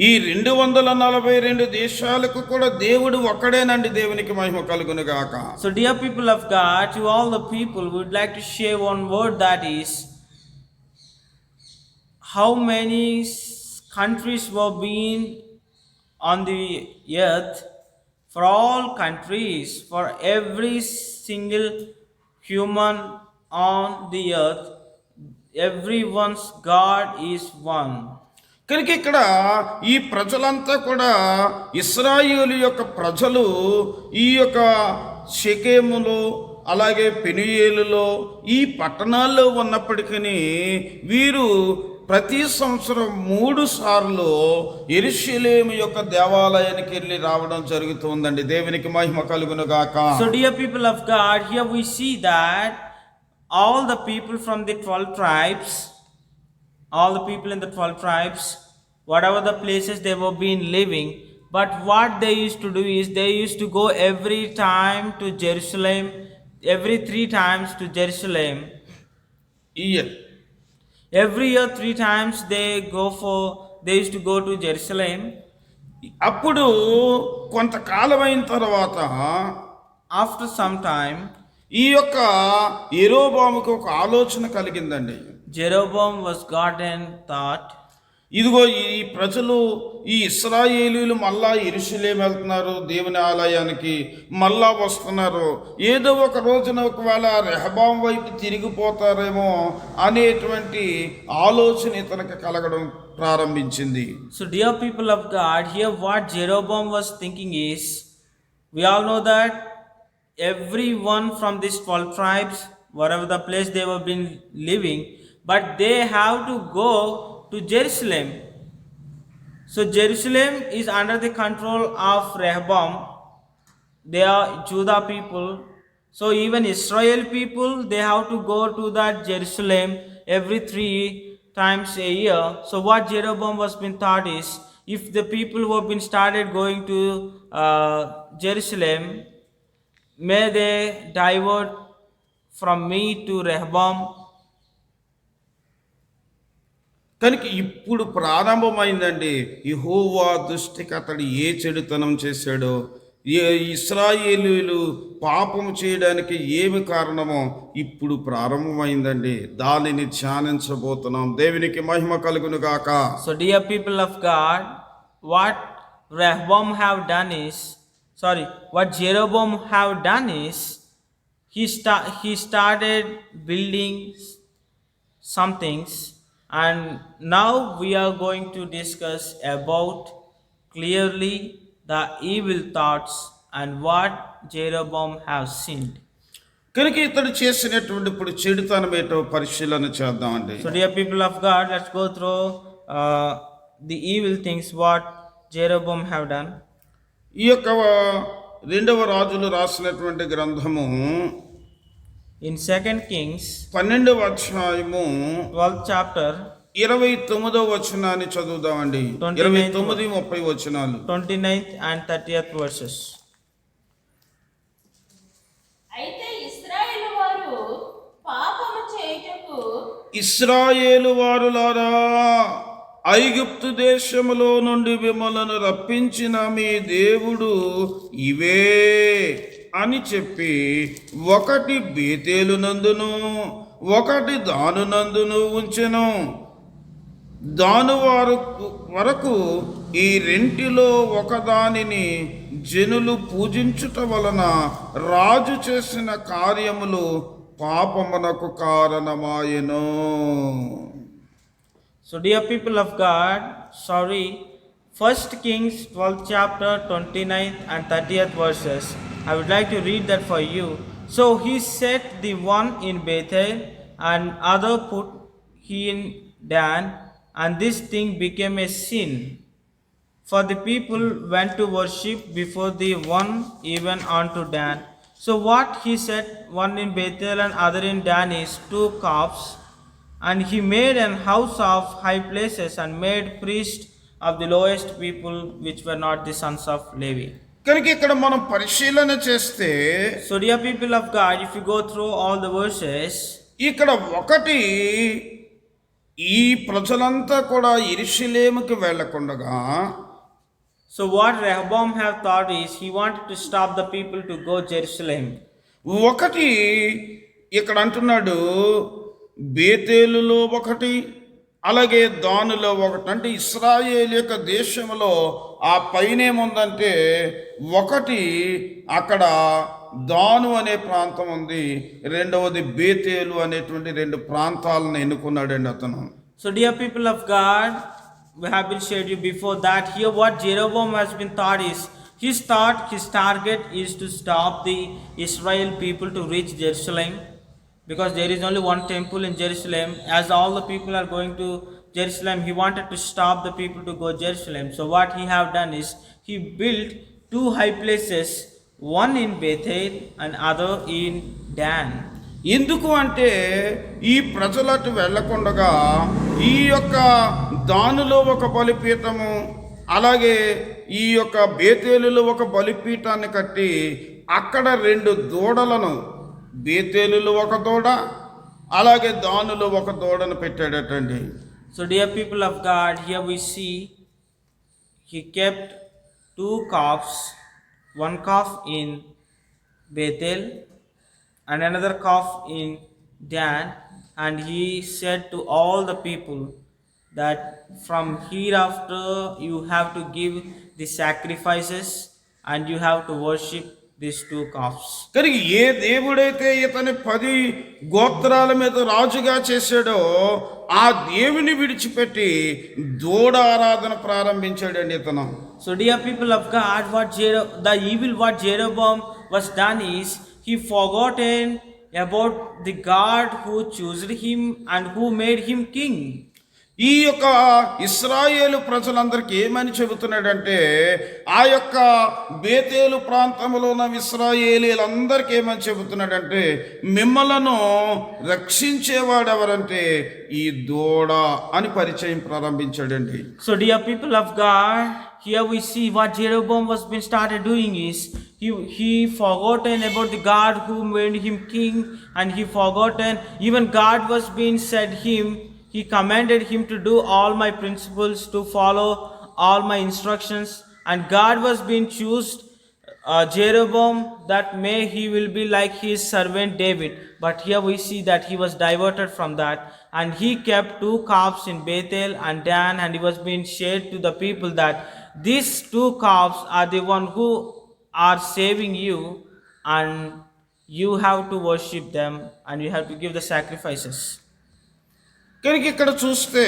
ఈ 242 దేశాలకు కూడా దేవుడు ఒక్కడేనండి. దేవునికి మహిమ కలుగును గాక. So, dear people of God, to all the people, we would like to share one word, that is, how many countries were being on the earth, for all countries, for every single human on the earth, everyone's God is one. కనుక ఇక్కడ ఈ ప్రజలంతా కూడా ఇశ్రాయేలు యొక్క ప్రజలు ఈ యొక్క షెకెములో అలాగే పెనుయేలులో ఈ పట్టణాల్లో ఉన్నప్పటికీ వీరు ప్రతి సంవత్సరం 3 సార్లు యెరూషలేము యొక్క దేవాలయానికి వెళ్ళి రావడం జరుగుతుందండి. దేవునికి మహిమ కలుగును గాక. So, dear people of God, here we see that all the people from the 12 tribes, all the people in the 12 tribes, whatever the places they were being living, but what they used to do is they used to go every time to Jerusalem, every 3 times to Jerusalem. Every year 3 times they used to go to Jerusalem. అప్పుడు కొంతకాలం అయిన తర్వాత After some time, ఈ యొక్క యెరోబాముకు ఒక ఆలోచన కలిగిందండి. Jeroboam was gotten thought, ఇదిగో ఈ ప్రజలు ఈ ఇశ్రాయేలీయులు మళ్ళా యెరూషలేము వెళ్తున్నారు, దేవుని ఆలయానికి మళ్ళా వస్తున్నారు. ఏదో ఒక రోజున ఒకవేళ రెహబాం వైపు తిరిగిపోతారేమో అనేటువంటి ఆలోచన ఇతనికి కలగడం ప్రారంభించింది. So, dear people of God, here what Jeroboam was thinking is, we all know that everyone from these 12 tribes, whatever the place they were been living, but they have to go to Jerusalem. So, Jerusalem is under the control of Rehoboam. They are Judah people. So, even Israel people, they have to go to that Jerusalem every 3 times a year. So, what Jeroboam was been thought is, if the people who have been started going to Jerusalem, may they divert from me to Rehoboam. కనుక ఇప్పుడు ప్రారంభమైందండి. యెహోవా దృష్టికి అతడు ఏ చెడుతనం చేశాడో, ఇశ్రాయేలీయులు పాపము చేయడానికి ఏమి కారణమో ఇప్పుడు ప్రారంభమైందండి. దానిని ధ్యానించబోతున్నాం. దేవునికి మహిమ కలుగును గాక. So, dear people of God, what Rehoboam have done is, what Jeroboam have done is, he started building some things, and now we are going to discuss about clearly the evil thoughts and what Jeroboam have sinned. కనుక ఇతడు చేసినటువంటి ఇప్పుడు చెడుతనం ఏంటో పరిశీలన చేద్దామండి. So dear people of God, let's go through the evil things what Jeroboam have done. ఈ యొక్క 2వ రాజులు రాసినటువంటి గ్రంథము In 2 Kings 12వ అధ్యాయము 12th chapter 29వ వచనాన్ని చదువుదామండి. 29, 30 వచనాలు. 29th and 30th verses. అయితే ఇశ్రాయేలు వారు పాపము చేయుటకు ఇశ్రాయేలు వారులారా, ఐగుప్తు దేశములో నుండి మిమ్మలను రప్పించిన మీ దేవుడు ఇవే అని చెప్పి ఒకటి బేతేలు నందును ఒకటి దాను నందును ఉంచెను. దాను వరకు ఈ రెంటిలో ఒకదానిని జనులు పూజించుట వలన రాజు చేసిన కార్యములు పాపమునకు కారణమాయెను. So dear people of God, 1 Kings 12th chapter 29th and 30th verses. I would like to read that for you. So he set the one in Bethel and other put he in Dan, and this thing became a sin. For the people went to worship before the one even unto Dan. So what he set, one in Bethel and other in Dan, is 2 calves. And he made an house of high places and made priests of the lowest people, which were not the sons of Levi. కనుక ఇక్కడ మనం పరిశీలన చేస్తే So dear people of God, if you go through all the verses, ఇక్కడ ఒకటి, ఈ ప్రజలంతా కూడా యెరూషలేముకి వెళ్ళకుండగా so what Rehoboam have thought is he wanted to stop the people to go Jerusalem. ఒకటి ఇక్కడ అంటున్నాడు, బేతేలులో ఒకటి, అలాగే దానులో ఒకటి. అంటే ఇశ్రాయేల్ యొక్క దేశంలో ఆ పైన ఏముందంటే ఒకటి అక్కడ దాను అనే ప్రాంతం ఉంది, రెండవది బేతేలు అనేటువంటి 2 ప్రాంతాలను ఎన్నుకున్నాడండి అతను. So dear people of God, we have been shared you before that here what Jeroboam has been thought is his target is to stop the Israel people to reach Jerusalem, because there is only one temple in Jerusalem. As all the people are going to Jerusalem, he wanted to stop the people to go Jerusalem. So what he have done is he built 2 high places, one in Bethel and other in Dan. ఎందుకు అంటే ఈ ప్రజలటు వెళ్ళకుండగా ఈ యొక్క దానులో ఒక బలిపీఠము, అలాగే ఈ యొక్క బేతేలులో ఒక బలిపీఠాన్ని కట్టి అక్కడ 2 దూడలను, బేతేలులో ఒక దూడ, అలాగే దానులో ఒక దూడను పెట్టాడటండి. So dear people of God, here we see he kept 2 calves, one calf in Bethel and another calf in Dan, and he said to all the people that from hereafter you have to give the sacrifices and you have to worship these 2 calves. కానీ ఏ దేవుడైతే ఇతని 10 గోత్రాల మీద రాజుగా చేశాడో ఆ దేవుని విడిచిపెట్టి దూడ ఆరాధన ప్రారంభించాడండి ఇతను. So dear people of God, the evil what Jeroboam was done is he forgotten about the God who chose him and who made him king. ఈ యొక్క ఇశ్రాయేలు ప్రజలందరికీ ఏమని చెబుతున్నాడంటే, ఆ యొక్క బేతేలు ప్రాంతంలో ఉన్న ఇశ్రాయేలీలందరికీ ఏమని చెబుతున్నాడంటే, మిమ్మలను రక్షించేవాడు ఎవరంటే ఈ దూడ అని పరిచయం ప్రారంభించాడండి. So dear people of God, here we see what Jeroboam was been started doing is he forgotten about the God who made him king, and he forgotten even God was being said him. He commanded him to do all my principles, to follow all my instructions, and God was being chosen Jeroboam that may he will be like his servant David. But here we see that he was diverted from that, and he kept 2 calves in Bethel and Dan, and he was being shared to the people that these 2 calves are the one who are saving you, and you have to worship them and you have to give the sacrifices. కనుక ఇక్కడ చూస్తే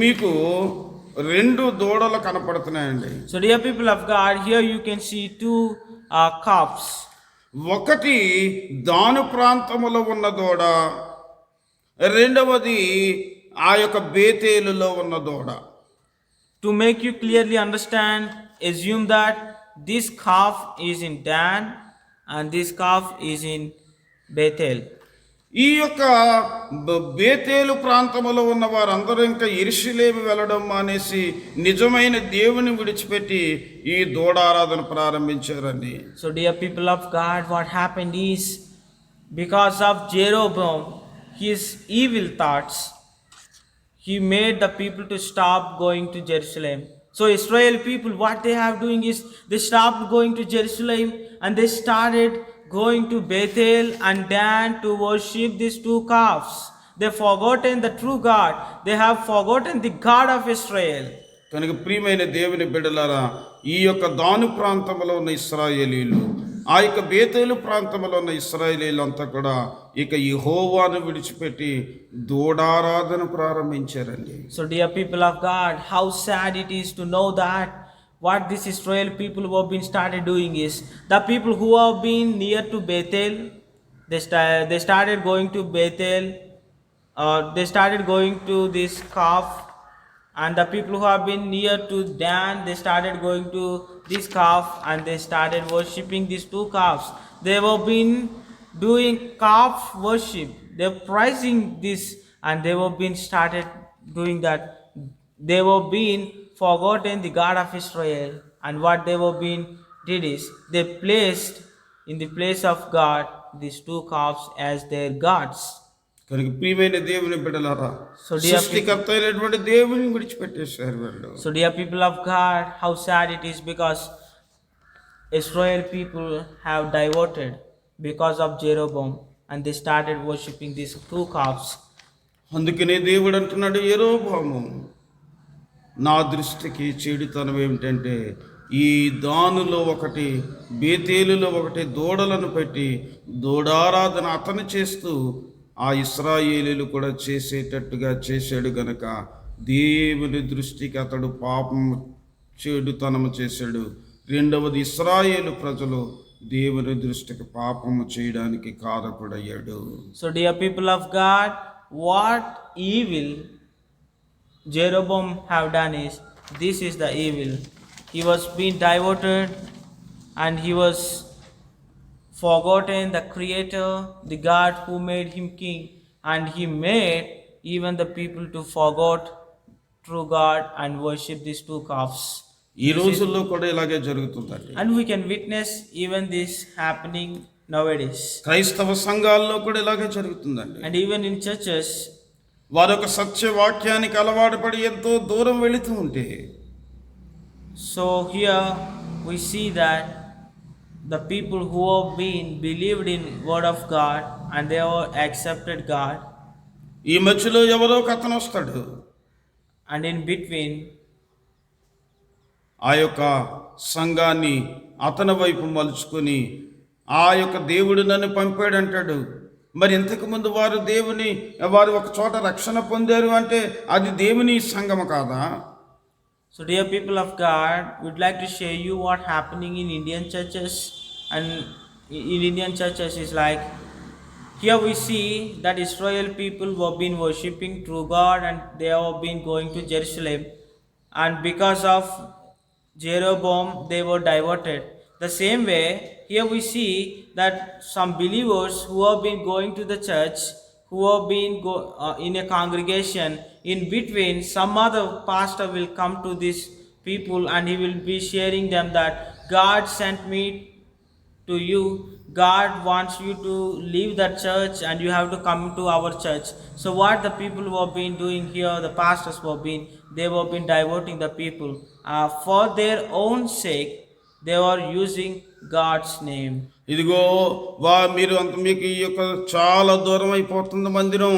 మీకు రెండు దూడలు కనపడుతున్నాయండి. So, dear people of God, here you can see two calves. ఒకటి దాను ప్రాంతములో ఉన్న దూడ, రెండవది ఆ యొక్క బేతేలులో ఉన్న దూడ. To make you clearly understand, assume that this calf is in Dan and this calf is in Bethel. ఈ యొక్క బేతేలు ప్రాంతములో ఉన్న వారందరూ ఇంకా యెరూషలేము వెళ్ళడం మానేసి నిజమైన దేవుని విడిచిపెట్టి ఈ దూడారాధన ప్రారంభించారండి. So, dear people of God, what happened is, because of Jeroboam, his evil thoughts, he made the people to stop going to Jerusalem. So Israel people, what they have doing is, they stopped going to Jerusalem and they started going to Bethel and Dan to worship these two calves. They forgotten the true God. They have forgotten the God of Israel. కనుక ప్రియమైన దేవుని బిడ్డలారా, ఈ యొక్క దాను ప్రాంతంలో ఉన్న ఇశ్రాయేలీలు, ఆ యొక్క బేతేలు ప్రాంతంలో ఉన్న ఇశ్రాయేలీలు అంతా కూడా ఇక యెహోవాను విడిచిపెట్టి దూడారాధన ప్రారంభించారండి. So dear people of God, how sad it is to know that what this Israel people who have been started doing is, the people who have been near to Bethel, they started going to Bethel, they started going to this calf, and the people who have been near to Dan, they started going to this calf and they started worshipping these two calves. They have been doing calf worship. They are praising this and they have been started doing that. They have been forgotten the God of Israel, and what they have been did is, they placed in the place of God these two calves as their gods. కనుక ప్రియమైన దేవుని బిడ్డలారా, So dear సృష్టికర్త అయినటువంటి దేవుని విడిచిపెట్టేశారు వీళ్ళు. So dear people of God, how sad it is, because Israel people have diverted because of Jeroboam and they started worshipping these two calves. అందుకనే దేవుడు అంటున్నాడు, యెరోబాము, నా దృష్టికి చెడుతనం ఏమిటంటే ఈ దానులో ఒకటి బేతేలులో ఒకటి దూడలను పెట్టి దూడారాధన అతను చేస్తూ ఆ ఇశ్రాయేలీలు కూడా చేసేటట్టుగా చేశాడు గనక దేవుని దృష్టికి అతడు పాపం చెడుతనము చేశాడు. రెండవది, ఇశ్రాయేలు ప్రజలు దేవుని దృష్టికి పాపము చేయడానికి కారకుడయ్యాడు. So dear people of God, what evil Jeroboam have done is, this is the evil. He was being diverted and he was forgotten the Creator, the God who made him king, and he made even the people to forget true God and worship these two calves. ఈ రోజుల్లో కూడా ఇలాగే జరుగుతుందండి. And we can witness even this happening nowadays. క్రైస్తవ సంఘాల్లో కూడా ఇలాగే జరుగుతుందండి. And even in churches, వారొక సత్యవాక్యానికి అలవాటు పడి ఎంతో దూరం వెళుతూ ఉంటే, so here we see that the people who have been believed in word of God and they have accepted God, ఈ మధ్యలో ఎవరో ఒక అతను వస్తాడు, and in between ఆ యొక్క సంఘాన్ని అతని వైపు మలుచుకొని ఆ యొక్క దేవుడు నన్ను పంపాడంటాడు. మరి ఇంతకుముందు వారు ఒక చోట రక్షణ పొందారు అంటే అది దేవుని సంఘము కాదా? So dear people of God, we'd like to share you what happening in Indian churches. And in Indian churches is like, here we see that Israel people have been worshipping true God and they have been going to Jerusalem, and because of Jeroboam they were diverted. The same way, here we see that some believers who have been going to the church, who have been in a congregation, in between some other pastor will come to these people and he will be sharing them that God sent me to you, God wants you to leave that church and you have to come to our church. So what the people who have been doing here, the pastors who have been, they have been diverting the people for their own sake. They were using God's name. ఇదిగో మీకు ఈ యొక్క చాలా దూరం అయిపోతుంది మందిరం,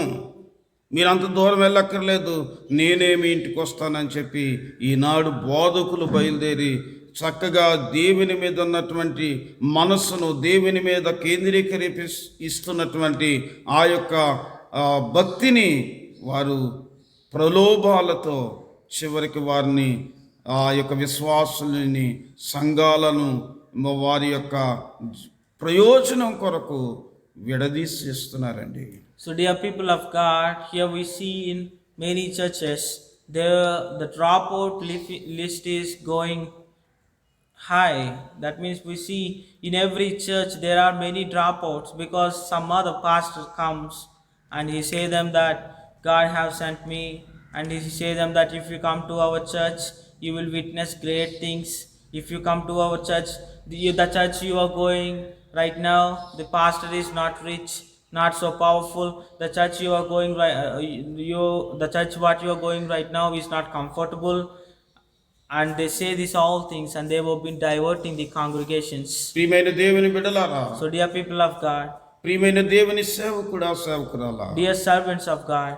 మీరు అంత దూరం వెళ్ళక్కర్లేదు, నేనే మీ ఇంటికి వస్తానని చెప్పి ఈనాడు బోధకులు బయలుదేరి చక్కగా దేవుని మీద ఉన్నటువంటి మనస్సును దేవుని మీద కేంద్రీకరిస్తున్నటువంటి ఆ యొక్క భక్తిని వారు ప్రలోభాలతో చివరికి వారిని ఆ యొక్క విశ్వాసులని సంఘాలను వారి యొక్క ప్రయోజనం కొరకు విడదీసిస్తున్నారండి. So, dear people of God, here we see in many churches the dropout list is going high. That means we see in every church there are many dropouts because some other pastor comes and he say them that God have sent me, and he say them that if you come to our church you will witness great things. If you come to our church, the church you are going right now, the pastor is not rich, not so powerful. The church you are going the church what you are going right now is not comfortable. And they say these all things, and they have been diverting the congregations. ప్రియమైన దేవుని బిడ్డలారా, So, dear people of God, ప్రియమైన దేవుని సేవకుడా సేవకురాలా, dear servants of God,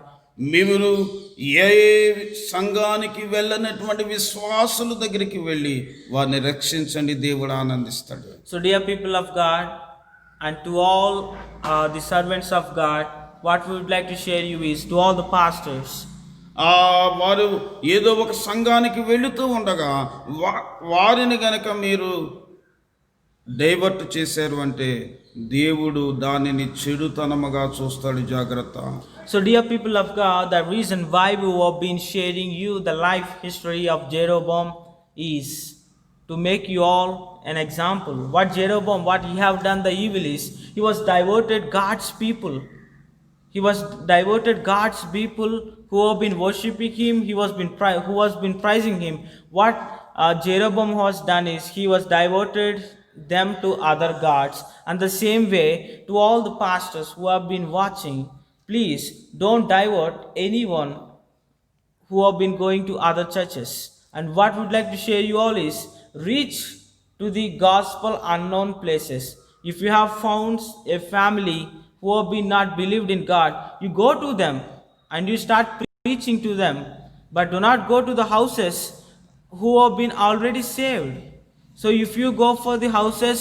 మీరు ఏ సంఘానికి వెళ్ళనటువంటి విశ్వాసుల దగ్గరికి వెళ్ళి వారిని రక్షించండి, దేవుడు ఆనందిస్తాడు. So, dear people of God, and to all the servants of God, what we would like to share you is to all the pastors. వారు ఏదో ఒక సంఘానికి వెళుతూ ఉండగా వారిని గనక మీరు డైవర్ట్ చేశారు అంటే దేవుడు దానిని చెడుతనముగా చూస్తాడు, జాగ్రత్త. So, dear people of God, the reason why we have been sharing you the life history of Jeroboam is to make you all an example. What Jeroboam, what he have done the evil is, he was diverted God's people. He was diverted God's people who have been worshipping him, who was been praising him. What Jeroboam has done is, he was diverted them to other gods. And the same way to all the pastors who have been watching, please don't divert anyone who have been going to other churches. And what we'd like to share you all is, reach to the gospel unknown places. If you have found a family who have been not believed in God, you go to them and you start preaching to them. But do not go to the houses who have been already saved. So if you go for the houses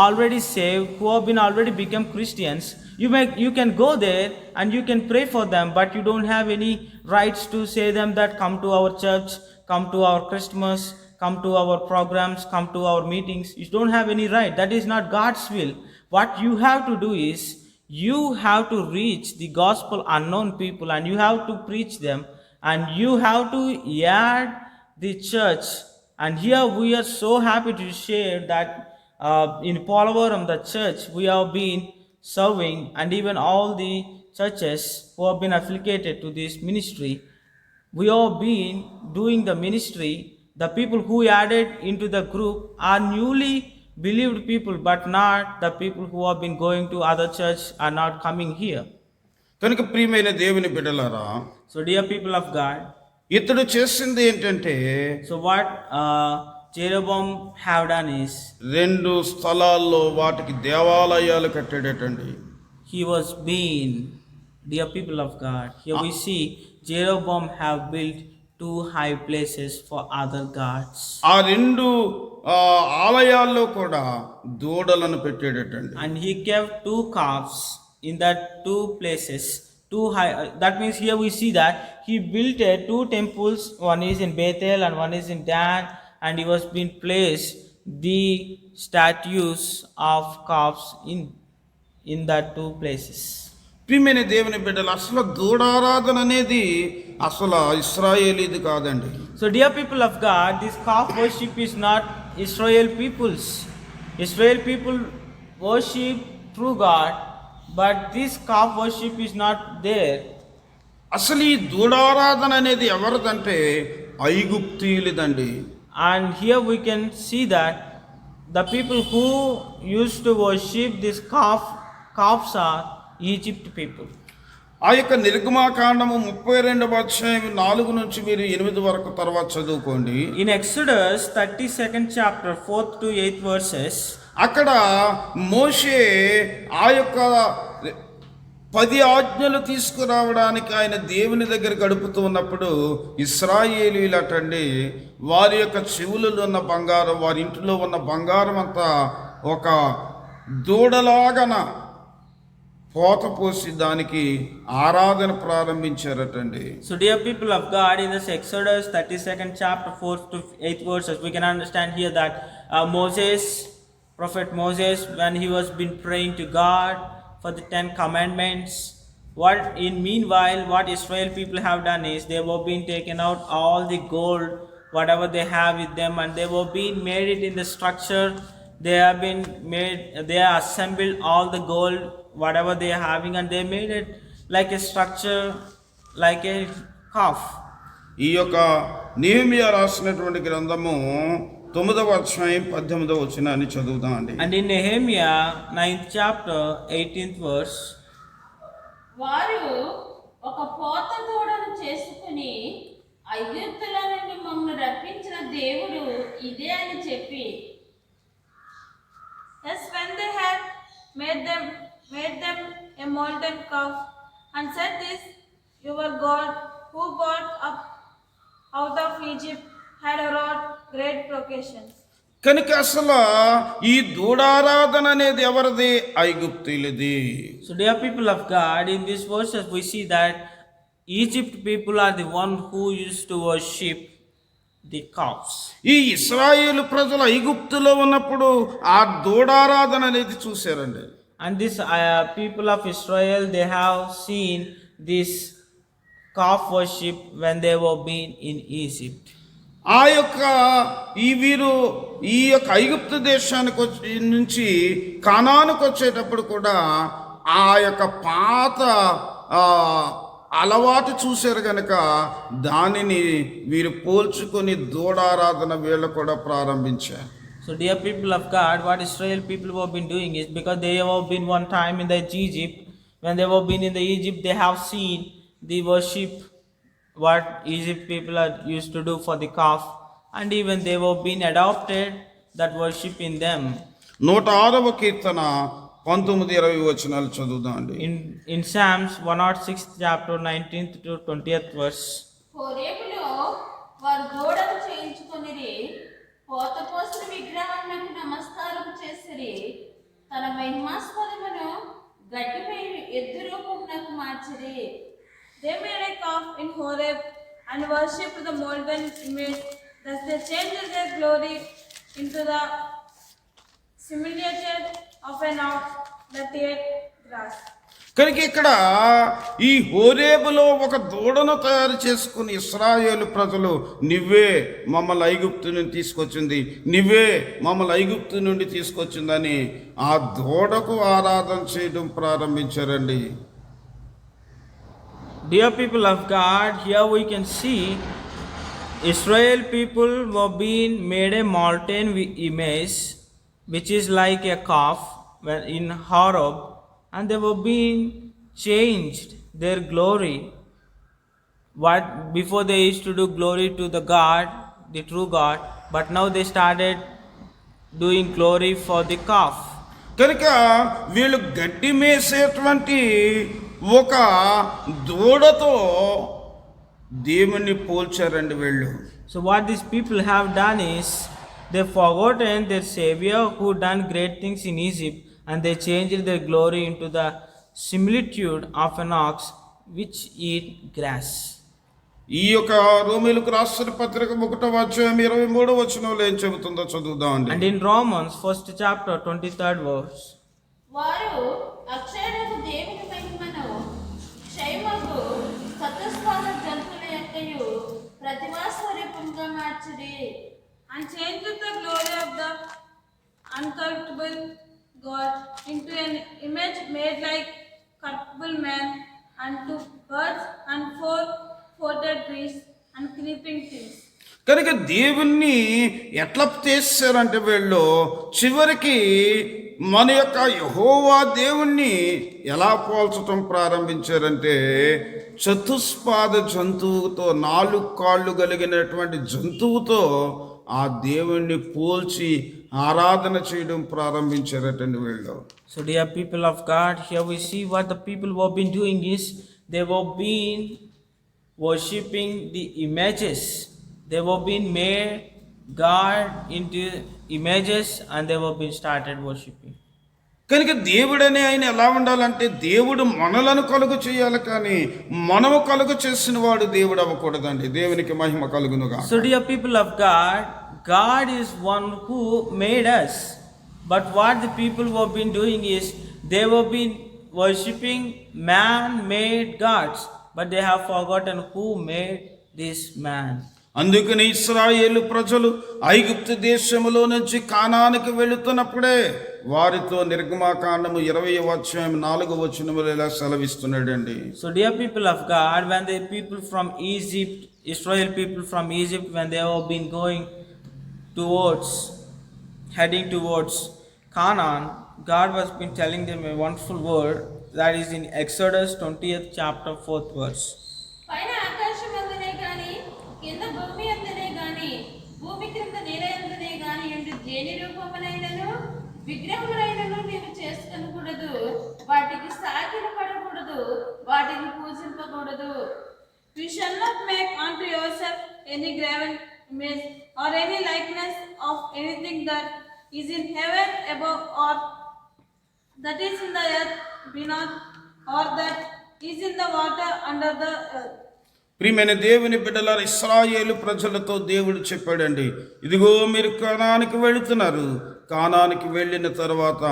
already saved, who have been already become Christians, you can go there and you can pray for them, but you don't have any rights to say them that come to our church, come to our Christmas, come to our programs, come to our meetings. You don't have any right. That is not God's will. What you have to do is, you have to reach the gospel unknown people and you have to preach them, and you have to add the church. And here we are so happy to share that in Polavaram, the church we have been serving, and even all the churches who have been affiliated to this ministry, we have been doing the ministry. The people who added into the group are newly believed people, but not the people who have been going to other church are not coming here. కనుక ప్రియమైన దేవుని బిడ్డలారా, So, dear people of God, ఇతడు చేసింది ఏంటంటే, so what Jeroboam have done is, 2 స్థలాల్లో వాటికి దేవాలయాలు కట్టాడటండి. he was being, dear people of God, here we see Jeroboam have built 2 high places for other gods. ఆ 2 ఆలయాల్లో కూడా దూడలను పెట్టాడటండి. And he kept 2 calves in that 2 places, 2 high. That means here we see that he built 2 temples. One is in Bethel and one is in Dan, and he was being placed the statues of calves in that 2 places. ప్రియమైన దేవుని బిడ్డలు, అసలు దూడారాధన అనేది అసలు ఇశ్రాయేలీది కాదండి. So, dear people of God, this calf worship is not Israel people's. Israel people worship true God, but this calf worship is not there. అసలు ఈ దూడారాధన అనేది ఎవరిదంటే ఐగుప్తీయులదండి. And here we can see that the people who used to worship this calves are Egypt people. ఆ యొక్క నిర్గమాకాండము 32వ అధ్యాయం 4 నుంచి మీరు 8 వరకు తర్వాత చదువుకోండి. In Exodus 32nd chapter 4th to 8th verses, అక్కడ మోషే ఆ యొక్క 10 ఆజ్ఞలు తీసుకురావడానికి ఆయన దేవుని దగ్గర గడుపుతూ ఉన్నప్పుడు ఇశ్రాయేలీలటండి వారి యొక్క చెవులలో ఉన్న బంగారం, వారి ఇంటిలో ఉన్న బంగారం అంతా ఒక దూడలాగన పోత పోసి దానికి ఆరాధన ప్రారంభించారటండి. So, dear people of God, in this Exodus 32nd chapter 4th to 8th verses, we can understand here that Prophet Moses, when he was been praying to God for the 10 commandments, what Israel people have done is they were being taken out all the gold, whatever they have with them, and they were being made it in the structure. They have assembled all the gold, whatever they are having, and they made it like a structure, like a calf. ఈ యొక్క Nehemiah రాసినటువంటి గ్రంథము 9వ అధ్యాయం 18వ వచనాన్ని చదువుదాం అండి. And in Nehemiah 9th chapter 18th verse, వారు ఒక పోత దూడను చేసుకుని ఐగుప్తుల నుండి మమ్మల్ని రప్పించిన దేవుడు ఇదే అని చెప్పి, Yes, when they had made them a molten calf, and said, "This your God, who brought up out of Egypt, had wrought great processions." కనుక అసలు ఈ దూడారాధన అనేది ఎవరిది? ఐగుప్తీయులది. so dear people of God, in these verses we see that Egypt people are the one who used to worship the calves. ఈ ఇశ్రాయేలు ప్రజలు ఐగుప్తులో ఉన్నప్పుడు ఆ దూడారాధన అనేది చూశారండి. And this people of Israel, they have seen this calf worship when they were being in Egypt. ఆ యొక్క ఈ యొక్క ఐగుప్తు దేశానికి నుంచి కానానుకు వచ్చేటప్పుడు కూడా ఆ యొక్క పాత అలవాటు చూశారు కనుక దానిని వీరు పోల్చుకొని దూడారాధన వీళ్ళు కూడా ప్రారంభించారు. So dear people of God, what Israel people have been doing is, because they have been one time in the Egypt, when they have been in the Egypt, they have seen the worship what Egypt people are used to do for the calf, and even they have been adopted that worship in them. 106వ కీర్తన 19-20 వచనాలు చదువుదాం అండి. In Psalms 106th chapter 19th to 20th verse, హోరేబులో వారు దూడను చేయించుకొనిరి, పోత పోసిన విగ్రహానికి నమస్కారం చేసిరి, తన మహిమాస్పదమును గడ్డిపై ఎద్దు రూపమునకు మార్చిరి. They made a calf in Horeb and worshipped the molten image. Thus they changed their glory into the similitude of an ox that ate grass. కనుక ఇక్కడ ఈ హోరేబులో ఒక దూడను తయారు చేసుకుని ఇశ్రాయేలు ప్రజలు, నువ్వే మమ్మల్ని ఐగుప్తు నుండి తీసుకొచ్చింది, నువ్వే మమ్మల్ని ఐగుప్తు నుండి తీసుకొచ్చిందని ఆ దూడకు ఆరాధన చేయడం ప్రారంభించారండి. dear people of God, here we can see Israel people were being made a molten image, which is like a calf in Horeb, and they were being changed their glory. What before they used to do glory to the God, the true God, but now they started doing glory for the calf. కనుక వీళ్ళు గడ్డి మేసేటువంటి ఒక దూడతో దేవుణ్ణి పోల్చారండి వీళ్ళు. So what these people have done is, they forgotten their Savior who done great things in Egypt, and they changed their glory into the similitude of an ox which eat grass. ఈ యొక్క రోమీయులకు రాసిన పత్రిక 1వ అధ్యాయం 23వ వచనంలో ఏం చెబుతుందో చదువుదాం అండి. And in Romans 1st chapter 23rd verse, వారు అక్షరపు దేవుని మహిమను క్షయమగు చతుస్పాద జంతువుల యొక్కయు ప్రతిమా స్వరూపంగా మార్చిరి, And changed the glory of the uncorruptible God into an image made like corruptible man, and to birds and four-footed beasts and creeping things. కనుక దేవుణ్ణి ఎట్లా చేశారంటే వీళ్ళు చివరికి మన యొక్క యెహోవా దేవుణ్ణి ఎలా పోల్చటం ప్రారంభించారంటే, చతుస్పాద జంతువుతో 4 కాళ్ళు కలిగినటువంటి జంతువుతో ఆ దేవుణ్ణి పోల్చి ఆరాధన చేయడం ప్రారంభించారటండి వీళ్ళు. so dear people of God, here we see what the people were been doing is, they were been worshipping the images. They were being made God into images, and they were being started worshipping. కనుక దేవుడనే ఆయన ఎలా ఉండాలంటే దేవుడు మనలను కలుగు చేయాలి, కానీ మనము కలుగు చేసిన వాడు దేవుడు అవ్వకూడదండి. దేవునికి మహిమ కలుగునుగా. So, dear people of God, God is one who made us. But what the people have been doing is they have been worshipping man-made gods, but they have forgotten who made this man. అందుకని ఇశ్రాయేలు ప్రజలు ఐగుప్తు దేశములో నుంచి కానానికి వెళుతున్నప్పుడే వారితో నిర్గమాకాండము 20వ అధ్యాయం 4వ వచనములో ఇలా సెలవిస్తున్నాడండి. So, dear people of God, when the people from Egypt, Israel people from Egypt, when they have been heading towards Canaan, God was been telling them a wonderful word that is in Exodus 20th chapter 4th verse. పైన ఆకాశం అందునే గాని కింద భూమి అందునే గాని భూమి క్రింద నేల అందునే గాని ఉండి దేని రూపమునైనను విగ్రహమునైనను నీవు చేసుకొనకూడదు, వాటికి సాగిల పడకూడదు, వాటిని పూజింపకూడదు. You shall not make unto yourself any graven image or any likeness of anything that is in heaven above, or that is in the earth beneath, or that is in the water under the earth. ప్రియమైన దేవుని బిడ్డలారా, ఇశ్రాయేలు ప్రజలతో దేవుడు చెప్పాడండి, ఇదిగో మీరు కానానికి వెళుతున్నారు. కానానికి వెళ్ళిన తర్వాత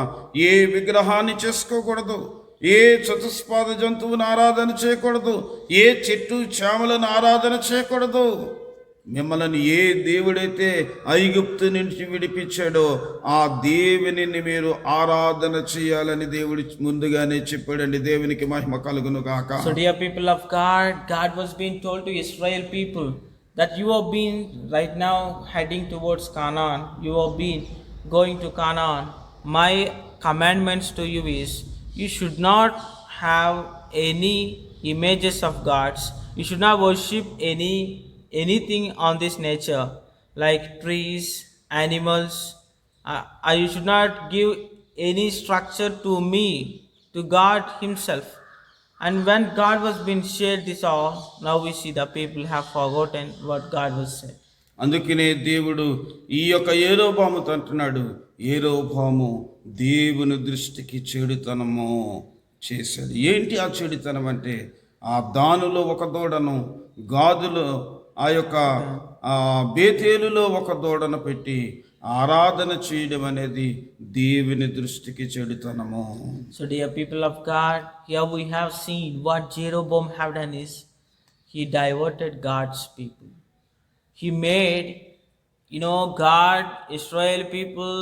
ఏ విగ్రహాన్ని చేసుకోకూడదు, ఏ చతుస్పాద జంతువుని ఆరాధన చేయకూడదు, ఏ చెట్టు చేమలను ఆరాధన చేయకూడదు. మిమ్మల్ని ఏ దేవుడైతే ఐగుప్తు నుంచి విడిపించాడో ఆ దేవునిని మీరు ఆరాధన చేయాలని దేవుడు ముందుగానే చెప్పాడండి. దేవునికి మహిమ కలుగును గాక. So, dear people of God, God was being told to Israel people that you have been right now heading towards Canaan, you have been going to Canaan. My commandments to you is you should not have any images of gods, you should not worship anything on this nature like trees, animals. You should not give any structure to me, to God himself. And when God was being shared this all, now we see the people have forgotten what God was said. అందుకనే దేవుడు ఈ యొక్క యెరోబాముతో అంటున్నాడు, యెరోబాము దేవుని దృష్టికి చెడుతనము చేశాడు. ఏంటి ఆ చెడుతనం అంటే, ఆ దానులో ఒక దూడను, గాదులో ఆ యొక్క బేతేలులో ఒక దూడను పెట్టి ఆరాధన చేయడం అనేది దేవుని దృష్టికి చెడుతనము. So, dear people of God, here we have seen what Jeroboam have done is he diverted God's people. He made, God, Israel people,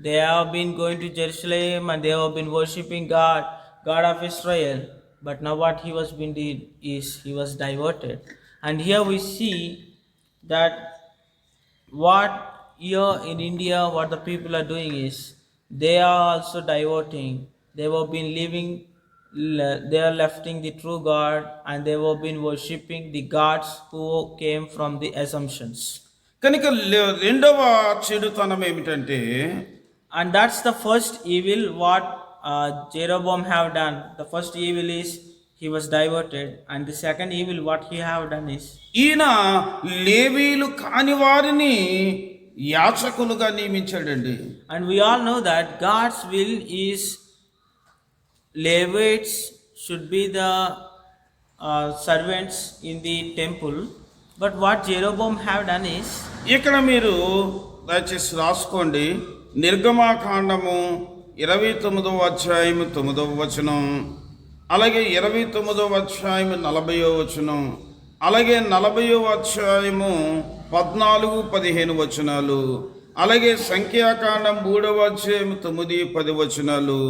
they have been going to Jerusalem and they have been worshipping God of Israel. But now what he was being did is he was diverted. And here we see that what here in India, what the people are doing is they are also diverting. They have been living, they are lefting the true God and they have been worshipping the gods who came from the assumptions. కనుక రెండవ చెడుతనం ఏమిటంటే, and that's the first evil what Jeroboam have done. The first evil is he was diverted, and the second evil what he have done is ఈయన లేవీలు కాని వారిని యాచకులుగా నియమించాడండి. and we all know that God's will is Levites should be the servants in the temple, but what Jeroboam have done is, ఇక్కడ మీరు దయచేసి రాసుకోండి, నిర్గమాకాండము 29వ అధ్యాయం 9వ వచనం, అలాగే 29వ అధ్యాయం 40వ వచనం, అలాగే 40వ అధ్యాయము 14-15 వచనాలు, అలాగే సంఖ్యాకాండం 3వ అధ్యాయం 9-10 వచనాలు,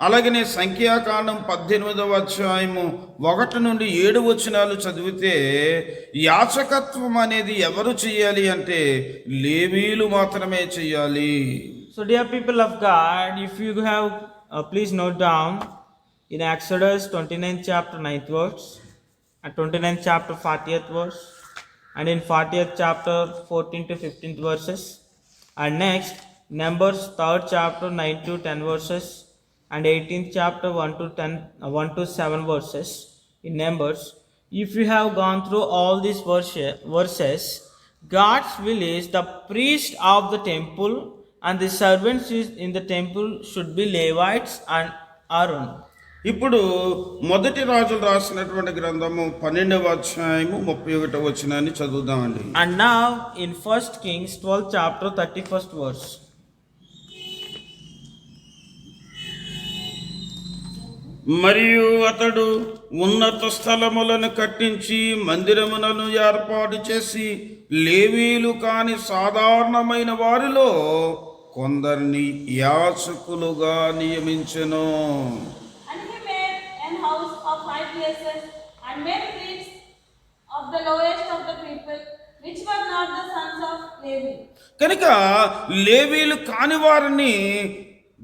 అలాగనే సంఖ్యాకాండం 18వ అధ్యాయము 1-7 వచనాలు చదివితే యాచకత్వం అనేది ఎవరు చేయాలి అంటే లేవీలు మాత్రమే చేయాలి. so dear people of God, if you have please note down in Exodus 29th chapter 9th verse, and 29th chapter 40th verse, and in 40th chapter 14-15 verses, and next Numbers 3rd chapter 9-10 verses, and 18th chapter 1-7 verses in Numbers. If you have gone through all these verses, God's will is the priest of the temple and the servants in the temple should be Levites and Aaron. ఇప్పుడు మొదటి రాజులు రాసినటువంటి గ్రంథము 12వ అధ్యాయము 31వ వచనాన్ని చదువుదామండి. And now in 1 Kings 12 chapter 31st verse. మరియు అతడు ఉన్నత స్థలములను కట్టించి మందిరములను ఏర్పాటు చేసి లేవీలు కాని సాధారణమైన వారిలో కొందరిని యాజకులుగా నియమించెను. And he made an house of high places, and made priests of the lowest of the people, which were not the sons of Levi. కనుక లేవీలు కాని వారిని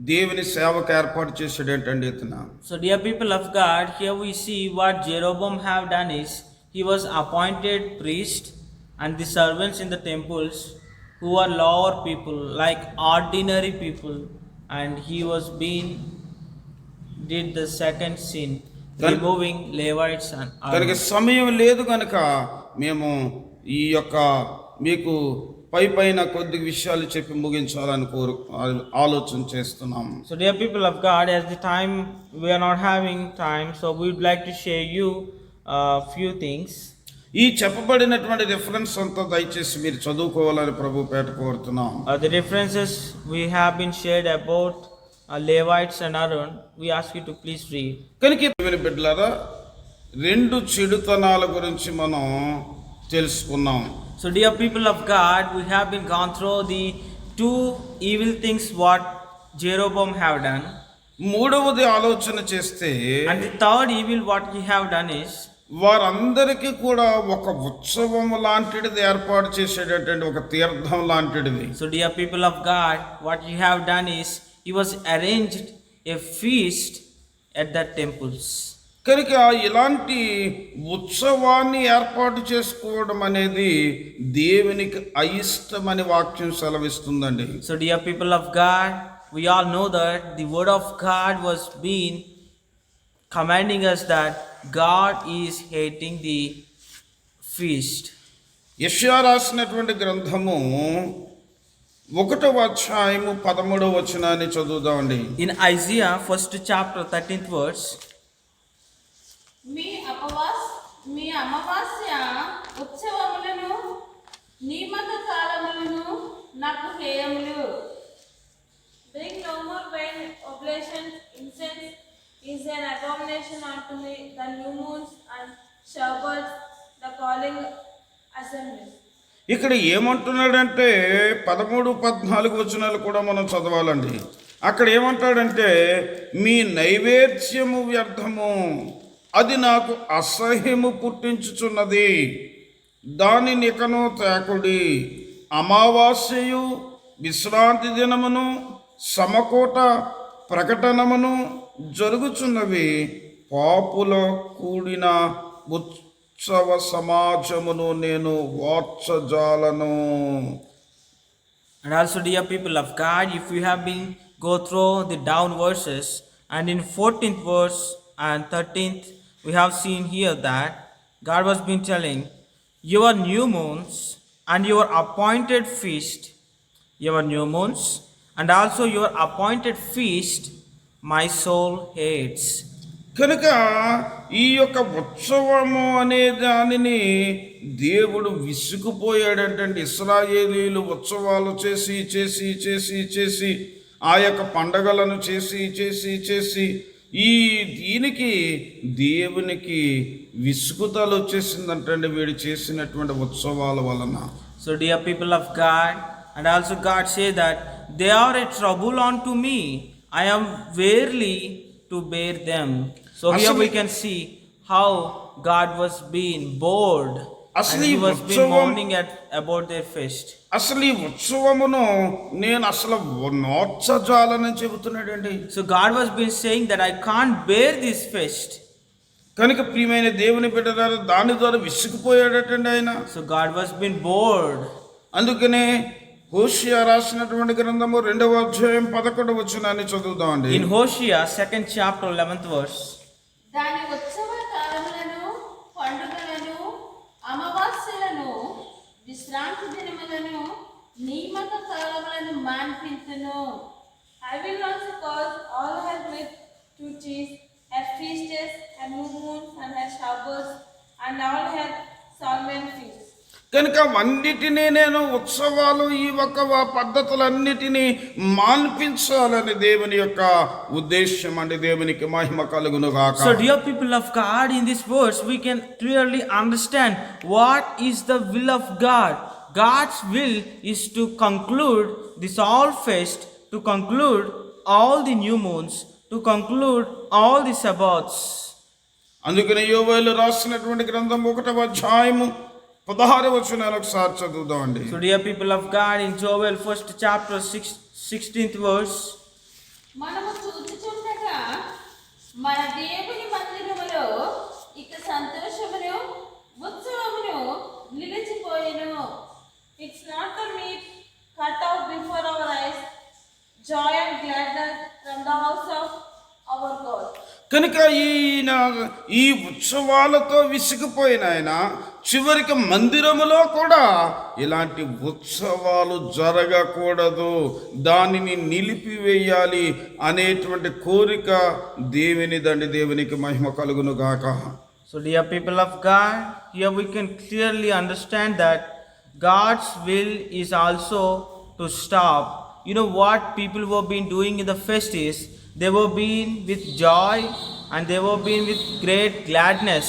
దేవుని సేవకు ఏర్పాటు చేసాడు ఏంటండి ఇతను. So dear people of God, here we see what Jeroboam have done is he was appointed priest and the servants in the temples who are lower people like ordinary people, and he was being did the second sin, removing Levites and కనుక Aaron. సమయం లేదు కనుక మేము ఈ యొక్క మీకు పైన కొద్ది విషయాలు చెప్పి ముగించాలని ఆలోచన చేస్తున్నాం. So dear people of God, as the time we are not having time, so we would like to share you a few things. ఈ చెప్పబడినటువంటి రిఫరెన్స్ అంతా దయచేసి మీరు చదువుకోవాలని ప్రభు పేట కోరుతున్నాం. The references we have been shared about Levites and Aaron, we ask you to please read. కనుక దేవుని బిడ్డలారా, రెండు చెడుతనాల గురించి మనం తెలుసుకున్నాం. So dear people of God, we have been gone through the two evil things what Jeroboam have done, మూడవది ఆలోచన చేస్తే and the third evil what he have done is వారందరికీ కూడా ఒక ఉత్సవం లాంటిది ఏర్పాటు చేసేటటువంటి ఒక తీర్థం లాంటిది. so dear people of God, what he have done is he was arranged a feast at the temples. కనుక ఇలాంటి ఉత్సవాన్ని ఏర్పాటు చేసుకోవడం అనేది దేవునికి అయిష్టమని వాక్యం సెలవిస్తుందండి. So dear people of God, we all know that the word of God was being commanding us that God is hating the feast. యెషయా రాసినటువంటి గ్రంథము 1వ అధ్యాయము 13వ వచనాన్ని చదువుదామండి. In Isaiah 1st chapter 13th verse, మీ అమావాస్య ఉత్సవములను నియమక కాలములను నాకు హేయములు. Bring no more vain oblations. Incense is an abomination unto me. The new moons and Shabbats, the calling assemblies. ఇక్కడ ఏమంటున్నాడంటే 13, 14 వచనాలు కూడా మనం చదవాలండి. అక్కడ ఏమంటాడంటే, మీ నైవేద్యము వ్యర్థము, అది నాకు అసహ్యము పుట్టించుచున్నది, దానిని ఇకను తేకుడి. అమావాస్యయు విశ్రాంతి దినమును సమకూట ప్రకటనమును జరుగుచున్నవి, పాపుల కూడిన ఉత్సవ సమాజమును నేను వార్చజాలను. and also dear people of God, if you have been go through the down verses, and in 14th verse and 13th we have seen here that God was been telling your new moons and your appointed feast, your new moons and also your appointed feast my soul hates. కనుక ఈ యొక్క ఉత్సవము అనే దానిని దేవుడు విసుగుపోయాడంటే, ఇశ్రాయేలీలు ఉత్సవాలు చేసి చేసి చేసి చేసి ఆ యొక్క పండగలను చేసి చేసి చేసి ఈ దీనికి దేవునికి విసుగుదల వచ్చేసిందంటే వీడు చేసినటువంటి ఉత్సవాల వలన. So dear people of God, and also God say that they are a trouble unto me, I am wearily to bear them. So here we can see how God was being bored and he was being mourning about their feast. అసలు ఈ ఉత్సవమును నేను అసలు నోర్చజాలని చెబుతున్నాడండి. So God was been saying that I can't bear this feast. కనుక ప్రియమైన దేవుని బిడ్డలారా, దాని ద్వారా విసిగిపోయాడటండి ఆయన. So God was been bored. అందుకనే హోషియా రాసినటువంటి గ్రంథము 2వ అధ్యాయం 11వ వచనాన్ని చదువుదామండి. In Hosea 2nd chapter 11th verse, దాని ఉత్సవ కాలములను, పండుగలను, అమావాస్యలను, విశ్రాంతి దినములను, నియమక కాలములను మాన్పించును. I will also cause all her great to cease, her feasts, her new moons, and her Shabbos, and all her solemn feasts. కనుక అన్నిటినీ నేను ఉత్సవాలు ఈ ఒక పద్ధతులన్నిటినీ మాన్పించాలని దేవుని యొక్క ఉద్దేశం అండి. దేవునికి మహిమ కలుగును గాక. So, dear people of God, in this verse, we can clearly understand what is the will of God. God's will is to conclude this all feast, to conclude all the new moons, to conclude all the Sabbaths. అందుకని యోవేలు రాసినటువంటి గ్రంథం 1వ అధ్యాయము 16వ వచనాన్ని ఒకసారి చదువుదామండి. So, dear people of God, in Joel 1st chapter 16th verse, మనము చూచుచుండగా మన దేవుని మందిరములో ఇక సంతోషమును ఉత్సవమును నిలిచిపోయెను. It's not the meat cut out before our eyes, joy and gladness from the house of our God. కనుక ఈ ఉత్సవాలతో విసిగిపోయిన ఆయన చివరికి మందిరములో కూడా ఇలాంటి ఉత్సవాలు జరగకూడదు, దానిని నిలిపివేయాలి అనేటువంటి కోరిక దేవునిదండి. దేవునికి మహిమ కలుగును గాక. so dear people of God, here we can clearly understand that God's will is also to stop. You know what people were been doing in the feast is, they were being with joy and they were being with great gladness,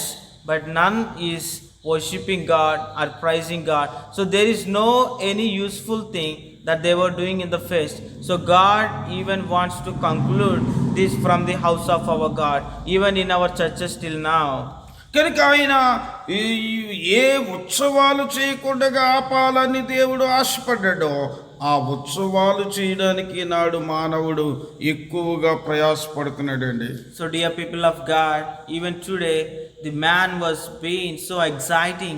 but none is worshipping God or praising God. So there is no any useful thing that they were doing in the feast. So God even wants to conclude this from the house of our God, even in our churches till now. కనుక ఆయన ఏ ఉత్సవాలు చేయకుండా ఆపాలని దేవుడు ఆశపడ్డాడో ఆ ఉత్సవాలు చేయడానికి నాడు మానవుడు ఎక్కువగా ప్రయాసపడుతున్నాడండి. So dear people of God, even today the man was being so exciting.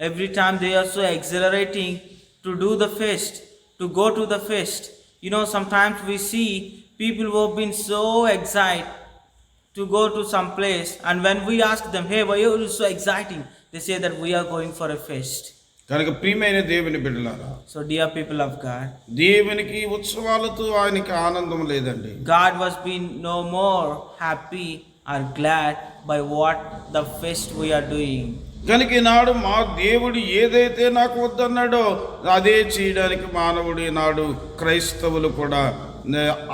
Every time they are so exhilarating to do the feast, to go to the feast. You know, sometimes we see people who have been so excited to go to some place, and when we ask them, hey, why are you so exciting? They say that we are going for a feast. కనుక ప్రియమైన దేవుని బిడ్డలారా, So dear people of God, దేవునికి ఉత్సవాలతో ఆయనకి ఆనందం లేదండి. God was being no more happy or glad by what the feast we are doing. కనుక ఈనాడు మా దేవుడు ఏదైతే నాకు వద్దన్నాడో అదే చేయడానికి మానవుడు ఈనాడు క్రైస్తవులు కూడా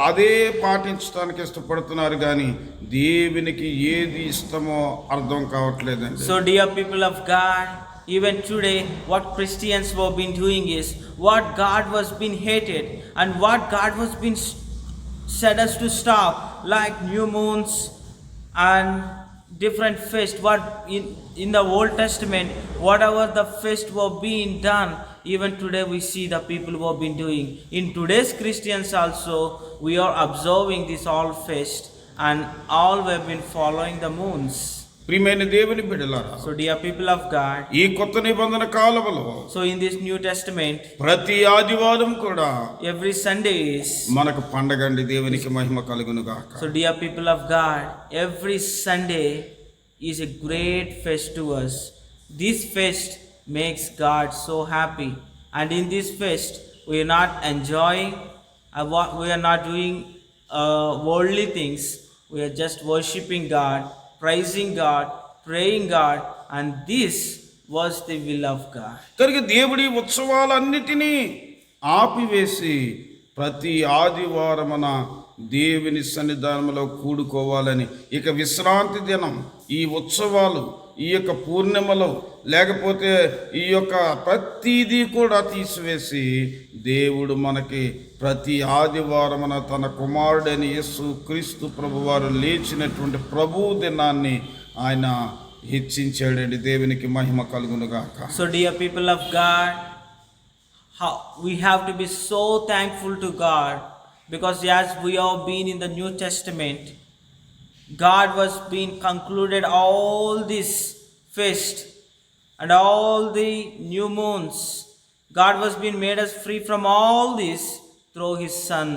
అదే పాటించడానికి ఇష్టపడుతున్నారు, కానీ దేవునికి ఏది ఇష్టమో అర్థం కావట్లేదండి. So dear people of God, even today what Christians were been doing is what God was being hated and what God was being said us to stop, like new moons and different feast. What in the Old Testament, whatever the feast were being done, even today we see the people who have been doing. In today's Christians also, we are observing this all feast and all we have been following the moons. ప్రియమైన దేవుని బిడ్డలారా, So dear people of God, ఈ కొత్త నిబంధన కాలంలో so in this New Testament, ప్రతి ఆదివారం కూడా every Sunday is, మనకు పండగండి. దేవునికి మహిమ కలుగును గాక. so dear people of God, every Sunday is a great feast to us. This feast makes God so happy, and in this feast we are not enjoying, we are not doing worldly things. We are just worshiping God, praising God, praying God, and this was the will of God. కనుక దేవుడి ఉత్సవాలన్నిటినీ ఆపివేసి ప్రతి ఆదివారమున దేవుని సన్నిధానంలో కూడుకోవాలని, ఇక విశ్రాంతి దినం, ఈ ఉత్సవాలు, ఈ యొక్క పూర్ణిమలో లేకపోతే ఈ యొక్క ప్రతిదీ కూడా తీసివేసి దేవుడు మనకి ప్రతి ఆదివారమున తన కుమారుడైన యేసు క్రీస్తు ప్రభువారు లేచినటువంటి ప్రభు దినాన్ని ఆయన హెచ్చించాడండి. దేవునికి మహిమ కలుగును గాక. So dear people of God, we have to be so thankful to God, because as we have been in the New Testament, God was being concluded all this feast and all the new moons. God was being made us free from all this through His Son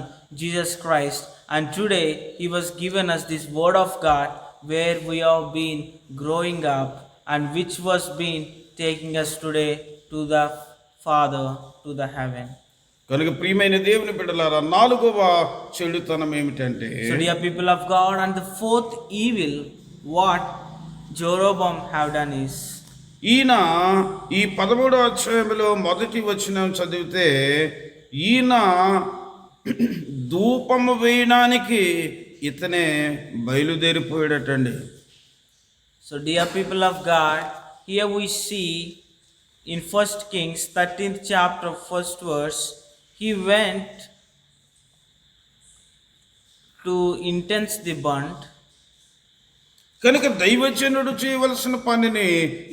Jesus Christ, and today He was given us this Word of God, where we have been growing up and which was being taking us today to the Father, to the heaven. కనుక ప్రియమైన దేవుని బిడ్డలారా, 4వ చెడుతనం ఏమిటంటే, So, dear people of God, and the fourth evil what Jeroboam have done is, ఈయన ఈ 13వ అధ్యాయంలో మొదటి వచనం చదివితే, ఈయన ధూపము వేయడానికి ఇతనే బయలుదేరిపోయాడటండి. so dear people of God, here we see in 1 Kings 13th chapter 1st verse, he went to intense the burnt. కనుక దైవజనుడు చేయవలసిన పనిని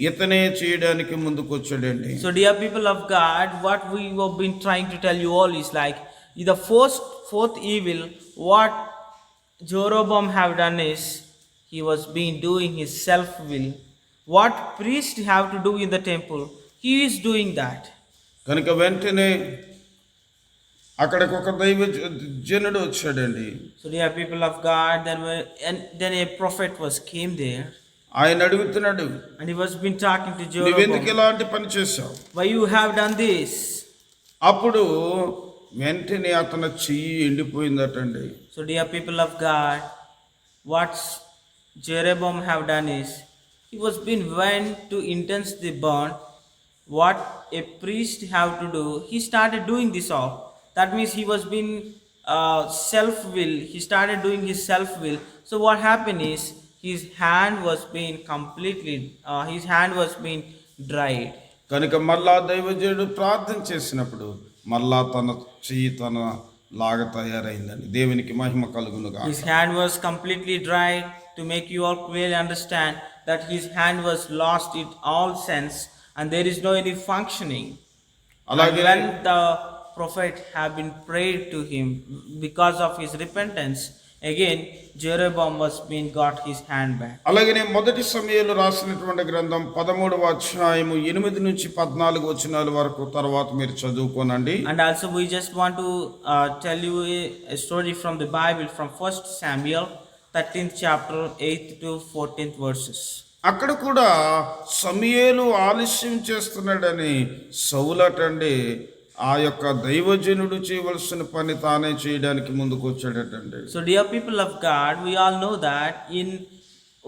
ఇతనే చేయడానికి ముందుకొచ్చాడండి. So dear people of God, what we have been trying to tell you all is like the fourth evil what Jeroboam have done is he was been doing his self will. What priest have to do in the temple, he is doing that. కనుక వెంటనే అక్కడికి ఒక దైవజనుడు వచ్చాడండి. So dear people of God, then a prophet came there, ఆయన అడుగుతున్నాడు, and he was been talking to నువ్వెందుకు Jeroboam, ఇలాంటి పని చేశావు? why you have done this? అప్పుడు వెంటనే అతని చెయ్యి ఎండిపోయిందటండి. So dear people of God, what Jeroboam have done is he was been went to intense the burnt. What a priest have to do, he started doing this all. That means he was been self will. He started doing his self will. So what happened is his hand was being completely dried. కనుక మళ్ళా దైవజనుడు ప్రార్థన చేసినప్పుడు మళ్ళా తన చెయ్యి తన లాగా తయారైందని. దేవునికి మహిమ కలుగునుగా. His hand was completely dried. To make you all clearly understand that his hand was lost in all sense and there is no any functioning. And అలాగే when the prophet have been prayed to him because of his repentance, again Jeroboam was being got his hand back. అలాగనే మొదటి సమయంలో రాసినటువంటి గ్రంథం 13వ అధ్యాయము 8 నుంచి 14 వచనాల వరకు తర్వాత మీరు చదువుకోనండి. And also we just want to tell you a story from the Bible from 1 Samuel 13th chapter 8th to 14th verses. అక్కడ కూడా సమూయేలు ఆలస్యం చేస్తున్నాడని సౌలటండి ఆ యొక్క దైవజనుడు చేయవలసిన పని తానే చేయడానికి ముందుకు వచ్చాడటండి. So dear people of God, we all know that in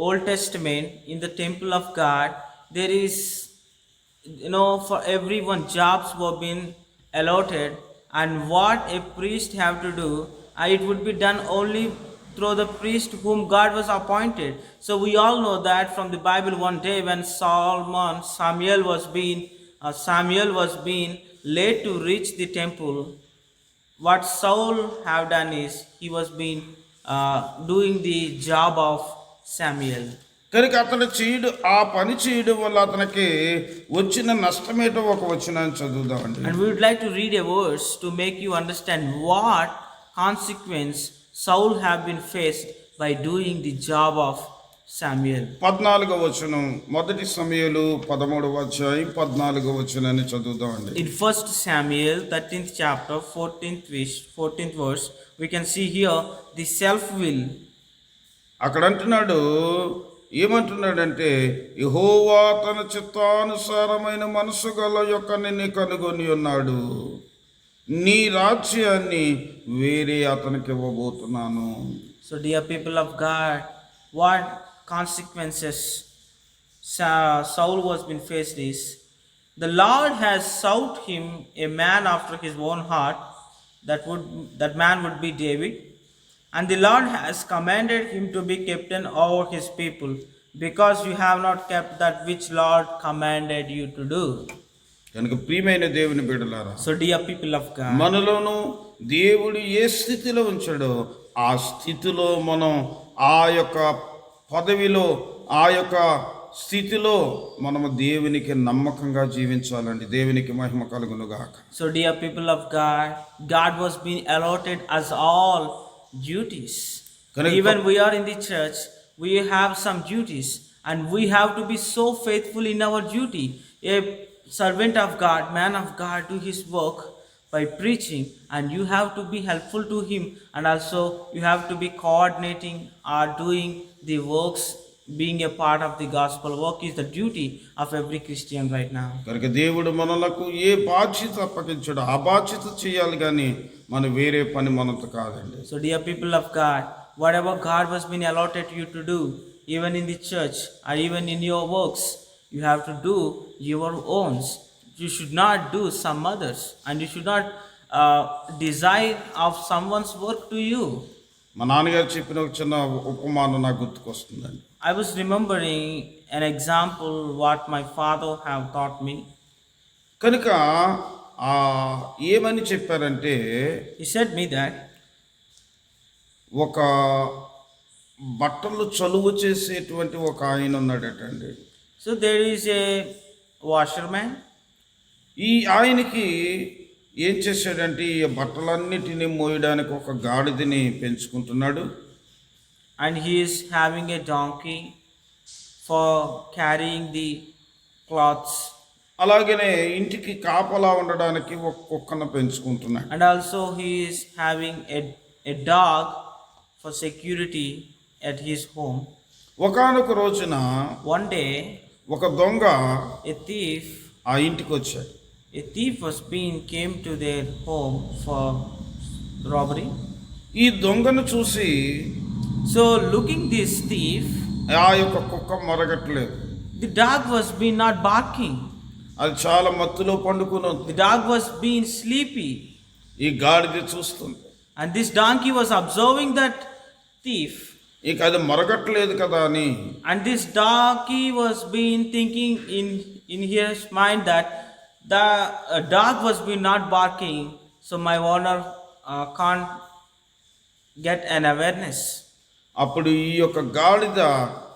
Old Testament, in the temple of God, there is, for everyone jobs were being allotted, and what a priest have to do, it would be done only through the priest whom God was appointed. So we all know that from the Bible, one day when Samuel was being led to reach the temple, what Saul have done is he was being doing the job of Samuel. కనుక అతను ఆ పని చేయడం వల్ల అతనికి వచ్చిన నష్టమేటో ఒక వచనాన్ని చదువుదామండి. And we would like to read a verse to make you understand what consequence Saul have been faced by doing the job of Samuel. 14వ వచనం, మొదటి సమూయేలు 13వ అధ్యాయం 14వ వచనాన్ని చదువుదామండి. In 1 Samuel 13th chapter 14th verse, we can see here the self will. అక్కడ అంటున్నాడు, ఏమంటున్నాడంటే, యెహోవా తన చిత్తానుసారమైన మనసు గల యొక్క నిన్ను కనుగొని ఉన్నాడు, నీ రాజ్యాన్ని వేరే అతనికి ఇవ్వబోతున్నాను. So dear people of God, what consequences Saul was been faced is, the Lord has sought him a man after his own heart, that man would be David, and the Lord has commanded him to be captain over his people, because you have not kept that which Lord commanded you to do. కనుక ప్రియమైన దేవుని బిడ్డలారా, So dear people of God, మనలోను దేవుడు ఏ స్థితిలో ఉంచాడో ఆ స్థితిలో మనం ఆ యొక్క పదవిలో ఆ యొక్క స్థితిలో మనము దేవునికి నమ్మకంగా జీవించాలండి. దేవునికి మహిమ కలుగునుగాక. So dear people of God, God was being allotted as all duties. Even we are in the church, we have some duties and we have to be so faithful in our duty. A servant of God, man of God, do his work by preaching, and you have to be helpful to him, and also you have to be coordinating or doing the works being a part of the gospel work is the duty of every Christian right now. కనుక దేవుడు మనలకు ఏ బాధ్యత అప్పగించాడో ఆ బాధ్యత చేయాలి కానీ మన వేరే పని మనతో కాదండి. So, dear people of God, whatever God has been allotted you to do, even in the church or even in your works, you have to do your own. You should not do some others, and you should not desire of someone's work to you. మా నాన్నగారు చెప్పిన ఒక చిన్న ఉపమానం నాకు గుర్తుకొస్తుందండి. I was remembering an example what my father have taught me. కనుక ఏమని చెప్పారంటే He said me that ఒక బట్టలు చలువ చేసేటువంటి ఒక ఆయన ఉన్నాడటండి. so there is a washerman. ఈ ఆయనకి ఏం చేశాడంటే ఈ బట్టలన్నిటినీ మోయడానికి ఒక గాడిదని పెంచుకుంటున్నాడు. And he is having a donkey for carrying the cloths. అలాగనే ఇంటికి కాపలా ఉండడానికి ఒక కుక్కను పెంచుకుంటున్నాడు. And also he is having a dog for security at his home. ఒకానొక రోజున One day, ఒక దొంగ a thief ఇంటికి వచ్చాడు. came to their home for robbery. ఈ దొంగను చూసి So looking this thief, ఆ యొక్క కుక్క మొరగట్లేదు. the dog was being not barking. అది చాలా మత్తులో పండుకుని ఉంది. The dog was being sleepy. ఈ గాడిద చూస్తుంది. And this donkey was observing that thief. ఇక అది మొరగట్లేదు కదా అని And this donkey was being thinking in his mind that the dog was being not barking, so my owner can't get an awareness. అప్పుడు ఈ యొక్క గాడిద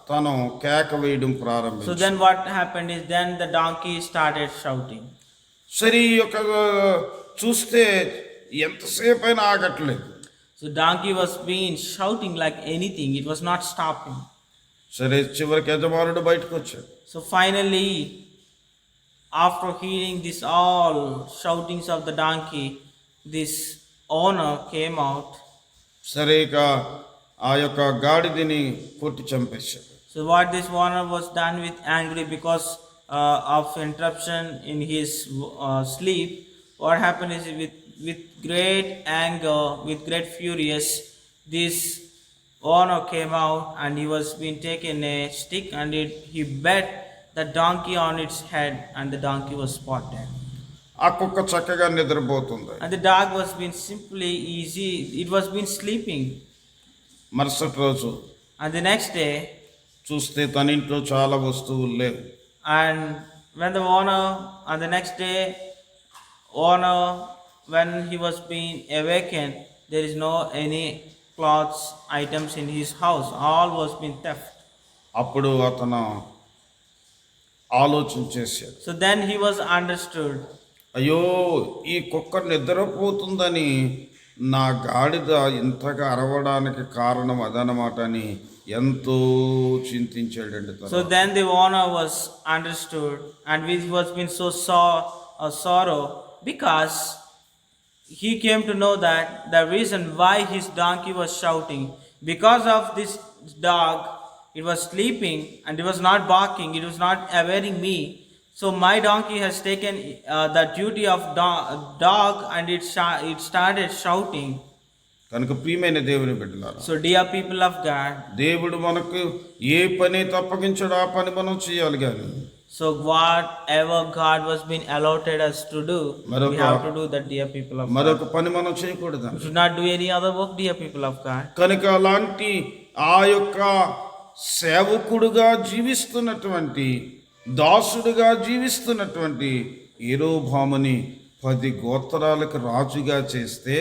తను కేక వేయడం So ప్రారంభించింది. then what happened is then the donkey started shouting. సరే ఈ యొక్క చూస్తే ఎంతసేపు అయినా ఆగట్లేదు. So donkey was being shouting like anything. It was not stopping. సరే చివరికి యజమానుడు బయటకు వచ్చాడు. So finally, after hearing this all shoutings of the donkey, this owner came out. సరే ఇక ఆ యొక్క గాడిదని కొట్టి చంపేశాడు. So what this owner was done with angry because of interruption in his sleep. What happened is with great anger, with great furious, this owner came out and he was being taken a stick and he bet the donkey on its head and the donkey was spotted. ఆ కుక్క చక్కగా నిద్రపోతుంది. And the dog was being simply easy. It was been sleeping. మరుసటి రోజు And the next day, చూస్తే తన ఇంట్లో చాలా వస్తువులు లేవు. and when the owner, on the next day, owner, when he was being awakened, there is no any clothes items in his house. All was being theft. అప్పుడు అతను ఆలోచన చేశాడు. So then he was understood. అయ్యో ఈ కుక్క నిద్రపోతుందని నా గాడిద ఇంతగా అరవడానికి కారణం అదనమాట అని ఎంతో చింతించాడండి. So then the owner was understood, and he was been so sorrow because he came to know that the reason why his donkey was shouting, because of this dog, it was sleeping and it was not barking, it was not awareing me. So my donkey has taken the duty of dog and it started shouting. కనుక ప్రియమైన దేవుని బిడ్డలారా, So dear people of God, దేవుడు మనకు ఏ పని తప్పగించాడో ఆ పని మనం చేయాలి. కానీ so whatever God was being allotted us to do, we have to do that, dear people of God. మరొక పని మనం చేయకూడదు. We should not do any other work, dear people of God. కనుక అలాంటి ఆ యొక్క సేవకుడుగా జీవిస్తున్నటువంటి దాసుడుగా జీవిస్తున్నటువంటి యెరోబాముని 10 గోత్రాలకు రాజుగా చేస్తే,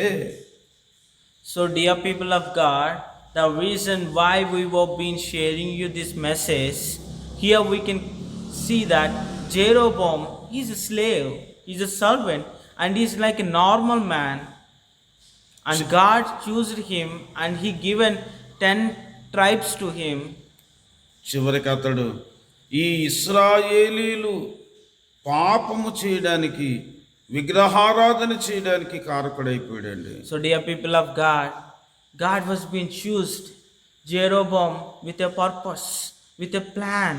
So dear people of God, the reason why we were being sharing you this message, here we can see that Jeroboam, he's a slave, he's a servant, and he's like a normal man. And God chose him and he given 10 tribes to him. చివరికి అతడు ఈ ఇశ్రాయేలీలు పాపము చేయడానికి విగ్రహారాధన చేయడానికి కారకుడైపోయాడండి. So dear people of God, God was being chosen Jeroboam with a purpose, with a plan.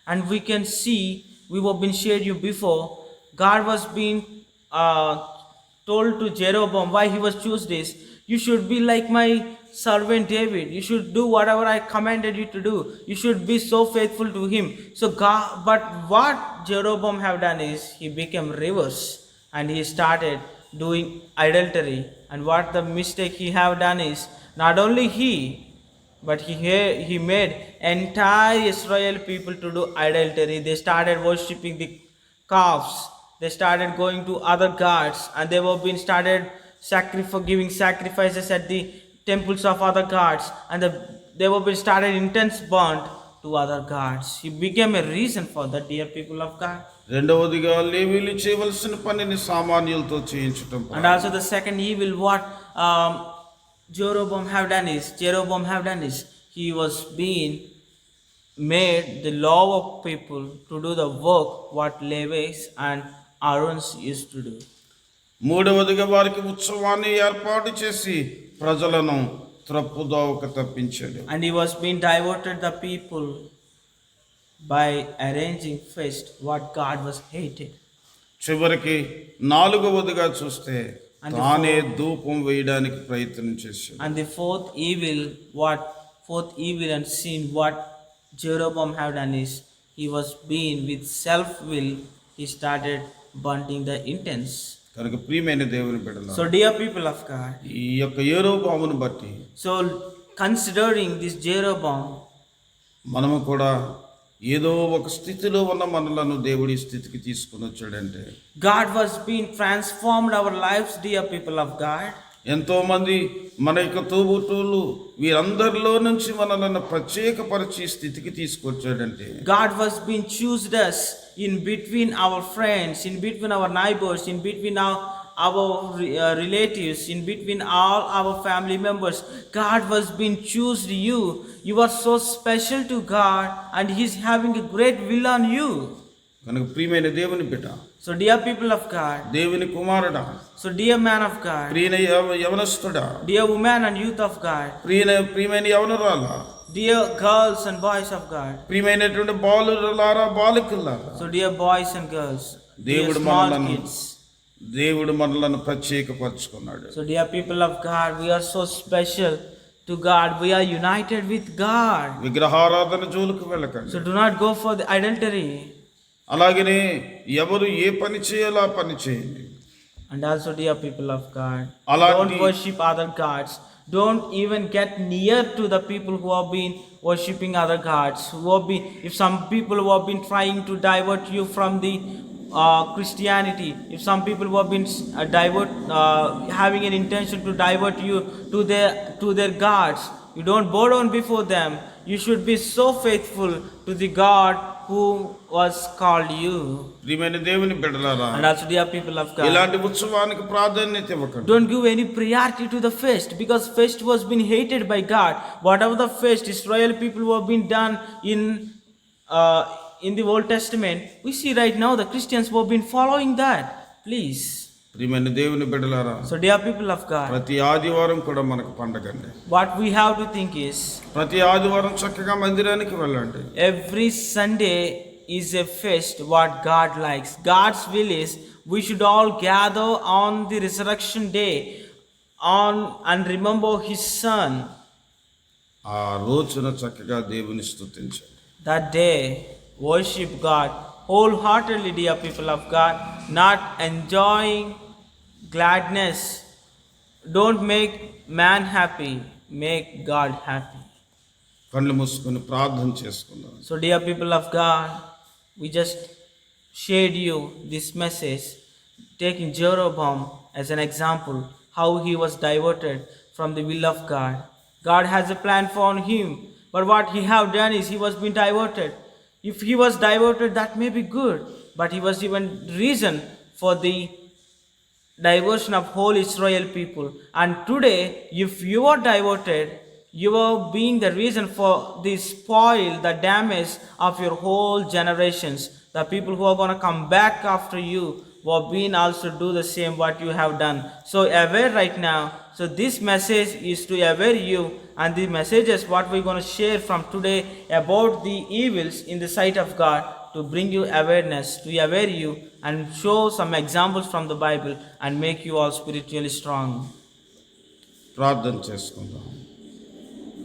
And we can see, we have been shared you before, God was being told to Jeroboam why he was choose this. You should be like my servant David. You should do whatever I commanded you to do. You should be so faithful to him. So God, but what Jeroboam have done is he became reverse and he started doing adultery. And what the mistake he have done is not only he, but he made entire Israel people to do adultery. They started worshipping the calves. They started going to other gods, and they were being started giving sacrifices at the temples of other gods, and they were being started intense bond to other gods. He became a reason for that, dear people of God. రెండవదిగా లేవీలు చేయవలసిన పనిని సామాన్యులతో చేయించటం. And also the second evil what Jeroboam have done is he was being made the law of people to do the work what Levites and Aaron's used to do. మూడవదిగా వారికి ఉత్సవాన్ని ఏర్పాటు చేసి ప్రజలను త్రప్పుదోవకు తప్పించాడు. And he was being diverted the people by arranging feast what God was hated. చివరికి నాలుగవదిగా చూస్తే తానే ధూపం వేయడానికి ప్రయత్నం చేశాడు. And the fourth evil and sin what Jeroboam have done is he was being with self will he started burning the incense. కనుక ప్రియమైన దేవుని బిడ్డలారా, So dear people of God, ఈ యొక్క యెరొబోమును బట్టి so considering this Jeroboam, మనము కూడా ఏదో ఒక స్థితిలో ఉన్న మనలను దేవుడి స్థితికి తీసుకుని వచ్చాడంటే God was being transformed our lives, dear people of God. ఎంతో మంది మన యొక్క తోబుట్టువులు వీరందరిలో నుంచి మనలను ప్రత్యేకపరిచి స్థితికి తీసుకొచ్చాడంటే God was being choosed us in between our friends, in between our neighbors, in between our relatives, in between all our family members. God was being choosed you. You are so special to God and He's having a great will on you. కనుక ప్రియమైన దేవుని బిడ్డ, So dear people of God, దేవుని కుమారుడా, so dear man of God, ప్రియమైన యవనస్తుడా, dear woman and youth of God, ప్రియమైన యవనరాలా, dear girls and boys of God, ప్రియమైనటువంటి బాలురారా బాలికలారా, so dear boys and girls, dear దేవుడు small మనలను kids. దేవుడు మనలను ప్రత్యేకపరచుకున్నాడు. So dear people of God, we are so special to God. We are united with God. విగ్రహారాధన జోలికి వెళ్ళకండి. So do not go for the adultery. అలాగనే ఎవరు ఏ పని చేయాలో ఆ పని చేయండి. And also dear people of God, Alagi- don't worship other gods. Don't even get near to the people who have been worshipping other gods. If some people who have been trying to divert you from the Christianity, if some people who have been having an intention to divert you to their gods, you don't bow down before them. You should be so faithful to the God who was called you. ప్రియమైన దేవుని బిడ్డలారా, And also dear people of God, ఇలాంటి ఉత్సవానికి ప్రాధాన్యత ఇవ్వకండి. don't give any priority to the feast, because feast was being hated by God. Whatever the feast Israel people who have been done in the Old Testament, we see right now the Christians who have been following that. Please. ప్రియమైన దేవుని బిడ్డలారా, So dear people of God, ప్రతి ఆదివారం కూడా మనకు పండగండి. what we have to think is, ప్రతి ఆదివారం చక్కగా మందిరానికి వెళ్ళండి. every Sunday is a feast what God likes. God's will is we should all gather on the resurrection day and remember His Son. ఆ రోజున చక్కగా దేవుని స్తుతించండి. That day, worship God wholeheartedly, dear people of God, not enjoying gladness. Don't make man happy, make God happy. కళ్ళు మూసుకొని ప్రార్థన చేసుకుందాం. So dear people of God, we just shared you this message, taking Jeroboam as an example, how he was diverted from the will of God. God has a plan for him, but what he have done is he was being diverted. If he was diverted, that may be good, but he was even reason for the diversion of whole Israel people. And today, if you are diverted, you are being the reason for the spoil, the damage of your whole generations. The people who are going to come back after you well, we also do the same what you have done. So aware right now. So this message is to aware you, and the messages what we're going to share from today about the evils in the sight of God, to bring you awareness, to aware you and show some examples from the Bible and make you all spiritually strong. ప్రార్థన చేసుకుందాం.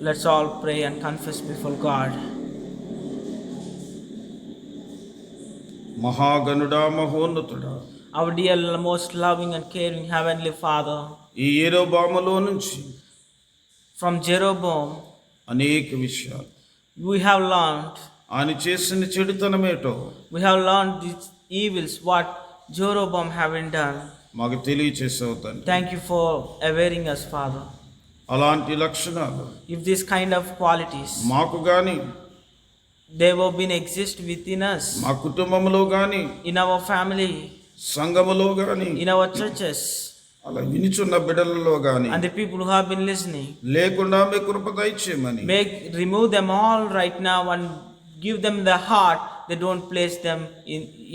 Let's all pray and confess before God. మహాగణుడా, మహోన్నతుడా, Our dear, most loving and caring Heavenly Father, ఈ యెరొబాములో నుంచి from Jeroboam అనేక విషయాలు, we have learned, ఆయన చేసిన చెడుతనమేటో we have learned these evils what Jeroboam haven't done. మాకు తెలియచేసావు తండ్రి. Thank you for awareing us, Father. అలాంటి లక్షణాలు If this kind of qualities మాకు గాని, they will been exist within us, మా కుటుంబంలో గాని, in our family, సంఘములో గాని, in our churches, అలా వినిచున్న బిడ్డలలో గాని and the people who have been listening, లేకుండా మీ కృప దయచేయమని remove them all right now and give them the heart. They don't place them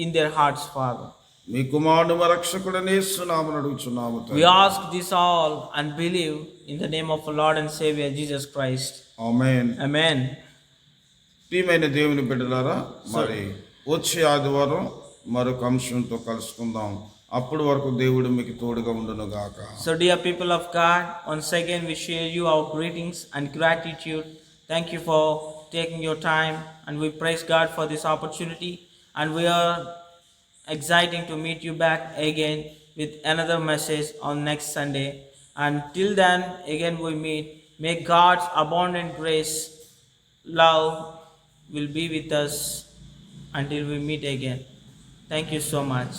in their hearts, Father. మీ కుమారుడు మా రక్షకుడనే యేసునామమున అడుగుచున్నాము We తండ్రి. ask this all and believe in the name of our Lord and Savior Jesus Christ. Amen. Amen. ప్రియమైన దేవుని బిడ్డలారా, మరి వచ్చే ఆదివారం మరొక అంశంతో కలుసుకుందాం. అప్పటి వరకు దేవుడు మీకు తోడుగా ఉండును గాక. So dear people of God, once again we share you our greetings and gratitude. Thank you for taking your time, and we praise God for this opportunity, and we are exciting to meet you back again with another message on next Sunday. And till then, again we meet. May God's abundant grace, love will be with us until we meet again. Thank you so much.